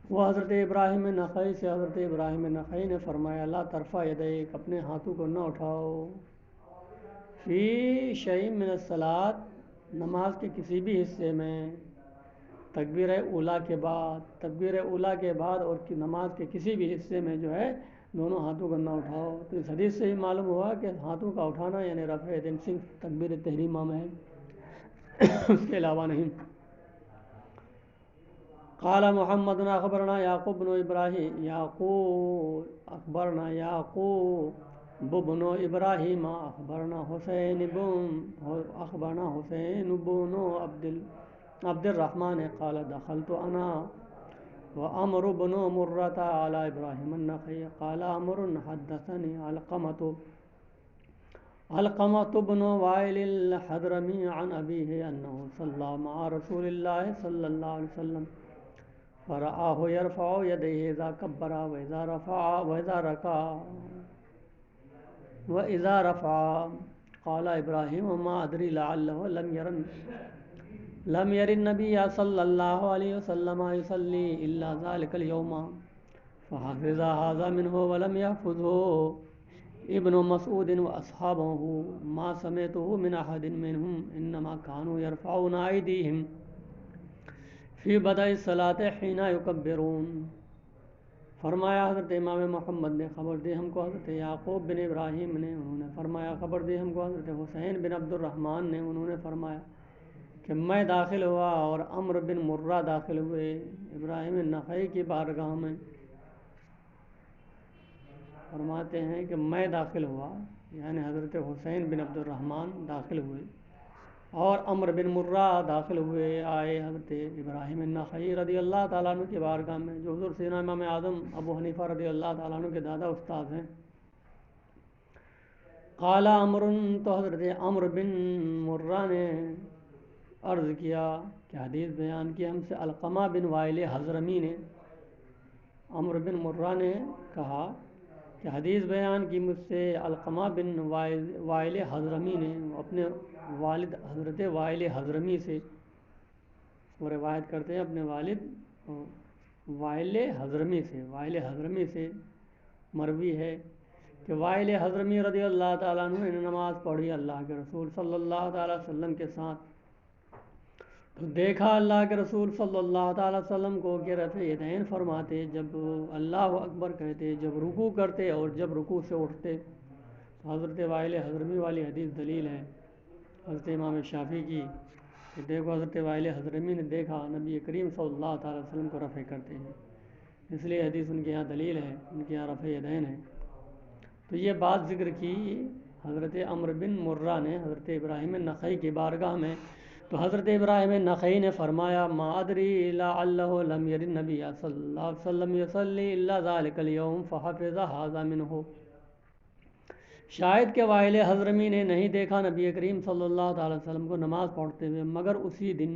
A: وہ حضرت ابراہیم نخعی سے، حضرت ابراہیم نخعی نے فرمایا لا ترفع یدیک، اپنے ہاتھوں کو نہ اٹھاؤ، فی شیء من الصلاۃ، نماز کے کسی بھی حصے میں، تکبیر اولیٰ کے بعد اور نماز کے کسی بھی حصے میں جو ہے دونوں ہاتھوں کو نہ اٹھاؤ. تو اس حدیث سے ہی معلوم ہوا کہ ہاتھوں کا اٹھانا یعنی رفع یدین صرف تکبیر تحریمہ میں ہے، اس کے علاوہ نہیں. قال محمد اخبرنا یعقوب بن ابراہیم اخبرنا حسین بن عبد الرحمن قال دخلت انا وعمر بن مرة على ابراہیم النخعی قال عمر حدثني علقمة بن وائل الحضرمي عن أبيه أنه صلى مع رسول الله صلى الله عليه وسلم فرآه يرفع يديه إذا كبر وإذا رفع. قال إبراهيم ما أدري لعله لم ير النبي صلى الله عليه وسلم يصلي إلا ذلك اليوم فحفظ هذا منه ولم يحفظه ابن مسعود واصحابه ما سمعته من احد منهم انما كانوا يرفعون ايديهم في بدء الصلاة حين يكبرون. فرمایا حضرت امام محمد نے خبر دی ہم کو حضرت یعقوب بن ابراہیم نے، انہوں نے فرمایا خبر دی ہم کو حضرت حسین بن عبد الرحمن نے، انہوں نے فرمایا کہ میں داخل ہوا اور عمرو بن مرہ داخل ہوئے ابراہیم النخعی کی بارگاہ میں. فرماتے ہیں کہ میں داخل ہوا یعنی حضرت حسین بن عبد الرحمن داخل ہوئے اور عمرو بن مرہ داخل ہوئے، آئے حضرت ابراہیم النخعی رضی اللہ تعالیٰ عنہ کی بارگاہ میں، جو حضور سیدنا امام اعظم ابو حنیفہ رضی اللہ تعالیٰ عنہ کے دادا استاد ہیں. قال عمرو، تو حضرت عمرو بن مرہ نے عرض کیا کہ حدیث بیان کی ہم سے علقمہ بن وائل حضرمی نے. عمرو بن مرہ نے کہا کہ حدیث بیان کی مجھ سے علقمہ بن وائل حضرمی نے، اپنے والد حضرت وائل حضرمی سے، وہ روایت کرتے ہیں اپنے والد وائل حضرمی سے مروی ہے کہ وائل حضرمی رضی اللہ تعالیٰ عنہ نے نماز پڑھی اللہ کے رسول صلی اللہ تعالیٰ علیہ وسلم کے ساتھ، تو دیکھا اللہ کے رسول صلی اللہ تعالیٰ علیہ وسلم کو کہ رفع یدین فرماتے جب اللہ اکبر کہتے، جب رکوع کرتے اور جب رکوع سے اٹھتے. تو حضرت وائل حضرمی والی حدیث دلیل ہے حضرت امام شافعی کی کہ دیکھو حضرت وائل حضرمی نے دیکھا نبی کریم صلی اللہ تعالیٰ علیہ وسلم کو رفع کرتے ہیں، اس لیے حدیث ان کے یہاں دلیل ہے، ان کے یہاں رفع یدین ہے. تو یہ بات ذکر کی حضرت عمرو بن مرہ نے حضرت ابراہیم النخعی کی بارگاہ میں. تو حضرت ابراہیم النخعی نے فرمایا ما ادری لعلہ لم یر النبی صلی اللہ علیہ وسلم یصلی الا ذلک اليوم فحفظ هذا منه. شاید کہ وائل حضرمی نے نہیں دیکھا نبی کریم صلی اللہ تعالی وسلم کو نماز پڑھتے ہوئے مگر اسی دن،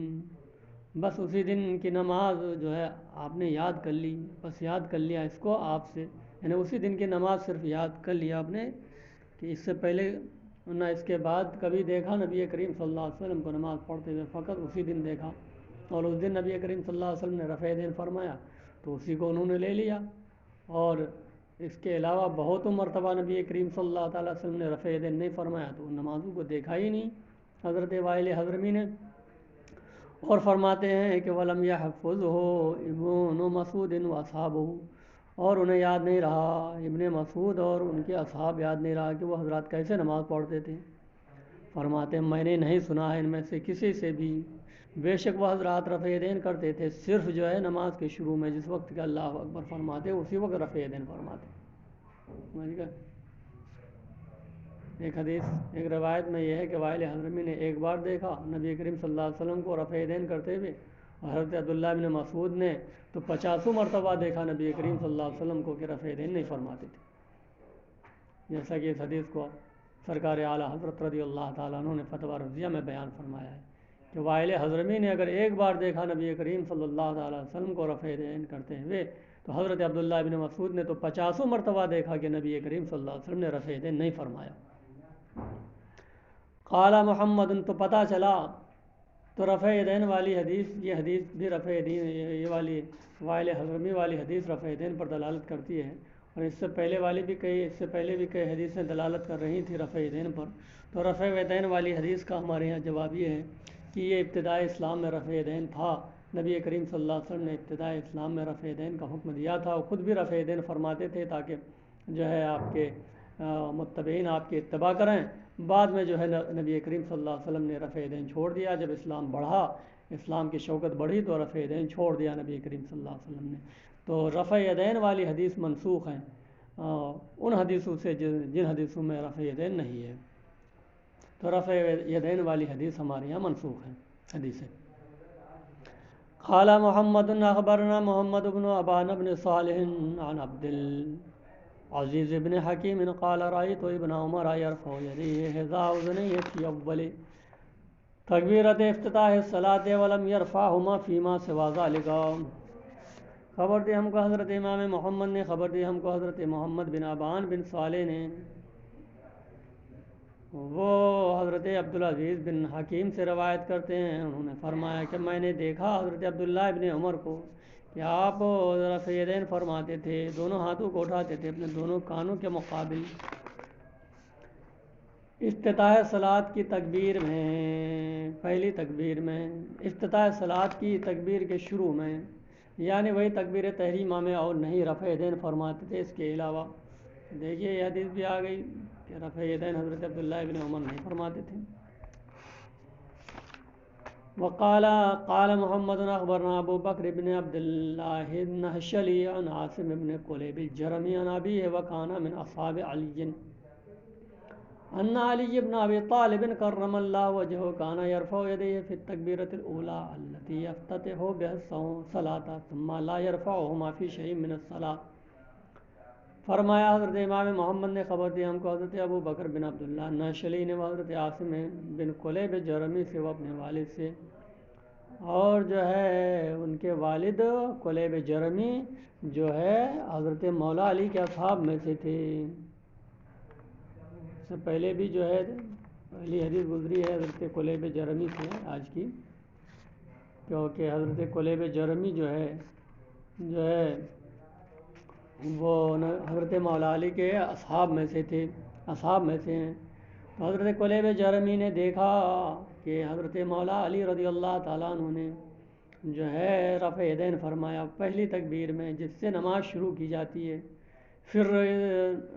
A: بس اسی دن کی نماز جو ہے آپ نے یاد کر لی، بس یاد کر لیا اس کو آپ سے، یعنی اسی دن کی نماز صرف یاد کر لیا آپ نے، کہ اس سے پہلے نہ اس کے بعد کبھی دیکھا نبی کریم صلی اللہ علیہ وسلم کو نماز پڑھتے ہوئے، فقط اسی دن دیکھا، اور اس دن نبی کریم صلی اللہ علیہ وسلم نے رفع یدین فرمایا تو اسی کو انہوں نے لے لیا. اور اس کے علاوہ بہت مرتبہ نبی کریم صلی اللہ تعالیٰ وسلم نے رفع یدین نہیں فرمایا تو ان نمازوں کو دیکھا ہی نہیں حضرت وائل حضرمی نے. اور فرماتے ہیں کہ وَلَمْ يَحْفُظْهُ ابن مسعود وَأَصْحَابُهُ، اور انہیں یاد نہیں رہا، ابن مسعود اور ان کے اصحاب یاد نہیں رہا کہ وہ حضرات کیسے نماز پڑھتے تھے. فرماتے ہیں میں نے نہیں سنا ہے ان میں سے کسی سے بھی بے شک وہ حضرات رفع دین کرتے تھے صرف جو ہے نماز کے شروع میں، جس وقت کہ اللہ اکبر فرماتے اسی وقت رفع دین فرماتے. سمجھ گئے؟ ایک حدیث ایک روایت میں یہ ہے کہ وائل حضرمی نے ایک بار دیکھا نبی کریم صلی اللہ علیہ وسلم کو رفع دین کرتے ہوئے، اور حضرت عبداللہ بن مسعود نے تو 50 مرتبہ دیکھا نبی کریم صلی اللہ علیہ وسلم کو کہ رفع دین نہیں فرماتے تھے. جیسا کہ اس حدیث کو سرکار اعلیٰ حضرت رضی اللہ تعالیٰ عنہ نے فتویٰ رضیہ میں بیان فرمایا ہے کہ وائل حضرمی نے اگر ایک بار دیکھا نبی کریم صلی اللہ تعالیٰ علیہ وسلم کو رفع دین کرتے ہوئے، تو حضرت عبداللہ بن مسعود نے تو 50 مرتبہ دیکھا کہ نبی کریم صلی اللہ علیہ وسلم نے رفع دین نہیں فرمایا. قال محمد، تو پتہ چلا تو رفع دین والی حدیث، یہ حدیث بھی رفع دین، یہ والی وائل حضرمی والی حدیث رفع دین پر دلالت کرتی ہے، اور اس سے پہلے بھی کئی حدیثیں دلالت کر رہی تھیں رفع دین پر. تو رفع دین والی حدیث کا ہمارے یہاں جواب یہ ہے کہ یہ ابتدائی اسلام میں رفع دین تھا. نبی کریم صلی اللہ علیہ وسلم نے ابتدائی اسلام میں رفع دین کا حکم دیا تھا، اور خود بھی رفع دین فرماتے تھے تاکہ جو ہے آپ کے متبعین آپ کی اتباع کریں. بعد میں جو ہے نبی کریم صلی اللہ علیہ وسلم نے رفع دین چھوڑ دیا. جب اسلام بڑھا، اسلام کی شوکت بڑھی، تو رفع دین چھوڑ دیا نبی کریم صلی اللہ علیہ وسلم نے. تو رفع دین والی حدیث منسوخ ہیں ان حدیثوں سے جن حدیثوں میں رفع دین نہیں ہے. تو رفع دین والی حدیث ہمارے یہاں منسوخ ہے حدیث ہے. قال محمد اخبرنا محمد بن ابان بن صالح عن عبد العزيز بن حكيم قال رأيت ابن عمر يرفع يديه حذاء أذنيه في أول تکبیرت افتتاح الصلاة ولم يرفعهما فيما سوى ذلك. خبر دی ہم کو حضرت امام محمد نے، خبر دی ہم کو حضرت محمد بن ابان بن صالح نے، وہ حضرت عبدالعزیز بن حکیم سے روایت کرتے ہیں. انہوں نے فرمایا کہ میں نے دیکھا حضرت عبداللہ ابن عمر کو کہ آپ رفع دین فرماتے تھے، دونوں ہاتھوں کو اٹھاتے تھے اپنے دونوں کانوں کے مقابل افتتاح صلاۃ کی تکبیر میں، پہلی تکبیر میں، افتتاح صلاۃ کی تکبیر کے شروع میں، یعنی وہی تکبیر تحریمہ میں، اور نہیں رفع دین فرماتے تھے اس کے علاوہ. دیکھیے یہ حدیث بھی آ گئی کہ رفع دین حضرت عبداللہ ابن عمر نہیں فرماتے تھے. قال محمد اخبرنا ابو بکر بن عبد اللہ النحشلی عن عاصم بن قلیب الجرمی عن ابیہ وکان من اصحاب علی ان علی بن ابی طالب کرم اللہ وجهه كان يرفع يديه في التكبيرة الأولى التي يفتتح بها الصلاة ثم لا يرفعهما في شيء من الصلاة. فرمایا حضرت امام محمد نے خبر دی ہم کو حضرت ابو بکر بن عبداللہ ناشلی نے، حضرت عاصم بن قلیب جرمی سے، وہ اپنے والد سے، اور جو ہے ان کے والد قلیب جرمی جو ہے حضرت مولا علی کے اصحاب میں سے تھے. اس سے پہلے بھی جو ہے پہلی حدیث گزری ہے حضرت قلیب جرمی سے آج کی، کیونکہ حضرت قلیب جرمی جو ہے وہ حضرت مولا علی کے اصحاب میں سے تھے، اصحاب میں سے ہیں. تو حضرت قلیب جرمی نے دیکھا کہ حضرت مولا علی رضی اللہ تعالیٰ عنہ نے جو ہے رفع دین فرمایا پہلی تکبیر میں، جس سے نماز شروع کی جاتی ہے، پھر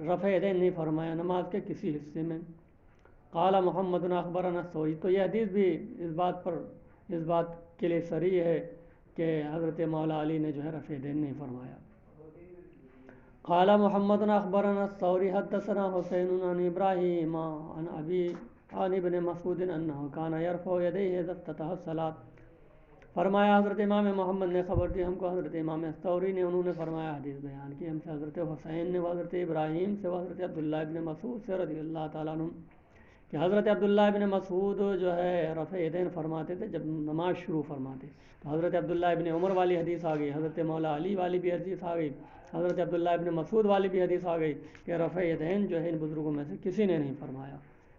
A: رفع دین نہیں فرمایا نماز کے کسی حصے میں. قال محمد اخبرنا الثوری. تو یہ حدیث بھی اس بات کے لیے صریح ہے کہ حضرت مولا علی نے جو ہے رفع دین نہیں فرمایا. قال محمد اخبرنا الثوری حدثنا حسین عن ابراہیم عن ابی عن ابن مسعود انه كان يرفع يديه اذا افتتح الصلاة. فرمایا حضرت امام محمد نے خبر دی ہم کو حضرت امام الثوری نے، انہوں نے فرمایا حدیث بیان کی ہم سے حضرت حسین نے، حضرت ابراہیم سے، حضرت عبداللہ ابن مسعود سے رضی اللہ تعالیٰ عنہ، کہ حضرت عبداللہ ابن مسعود جو ہے رفع دین فرماتے تھے جب نماز شروع فرماتے. تو حضرت عبداللہ ابن عمر والی حدیث آ گئی، حضرت مولا علی والی بھی حدیث آ گئی، حضرت عبداللہ ابن مسعود والی بھی حدیث آ گئی کہ رفع دین جو ہے ان بزرگوں میں سے کسی نے نہیں فرمایا.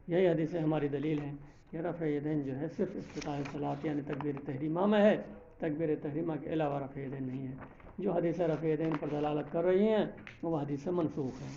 A: یہی حدیثیں ہماری دلیل ہیں کہ رفع دین جو ہے صرف افتتاح صلاۃ یعنی تکبیر تحریمہ میں ہے، تکبیر تحریمہ کے علاوہ رفع دین نہیں ہے. جو حدیثیں رفع دین پر دلالت کر رہی ہیں وہ حدیثیں منسوخ ہیں.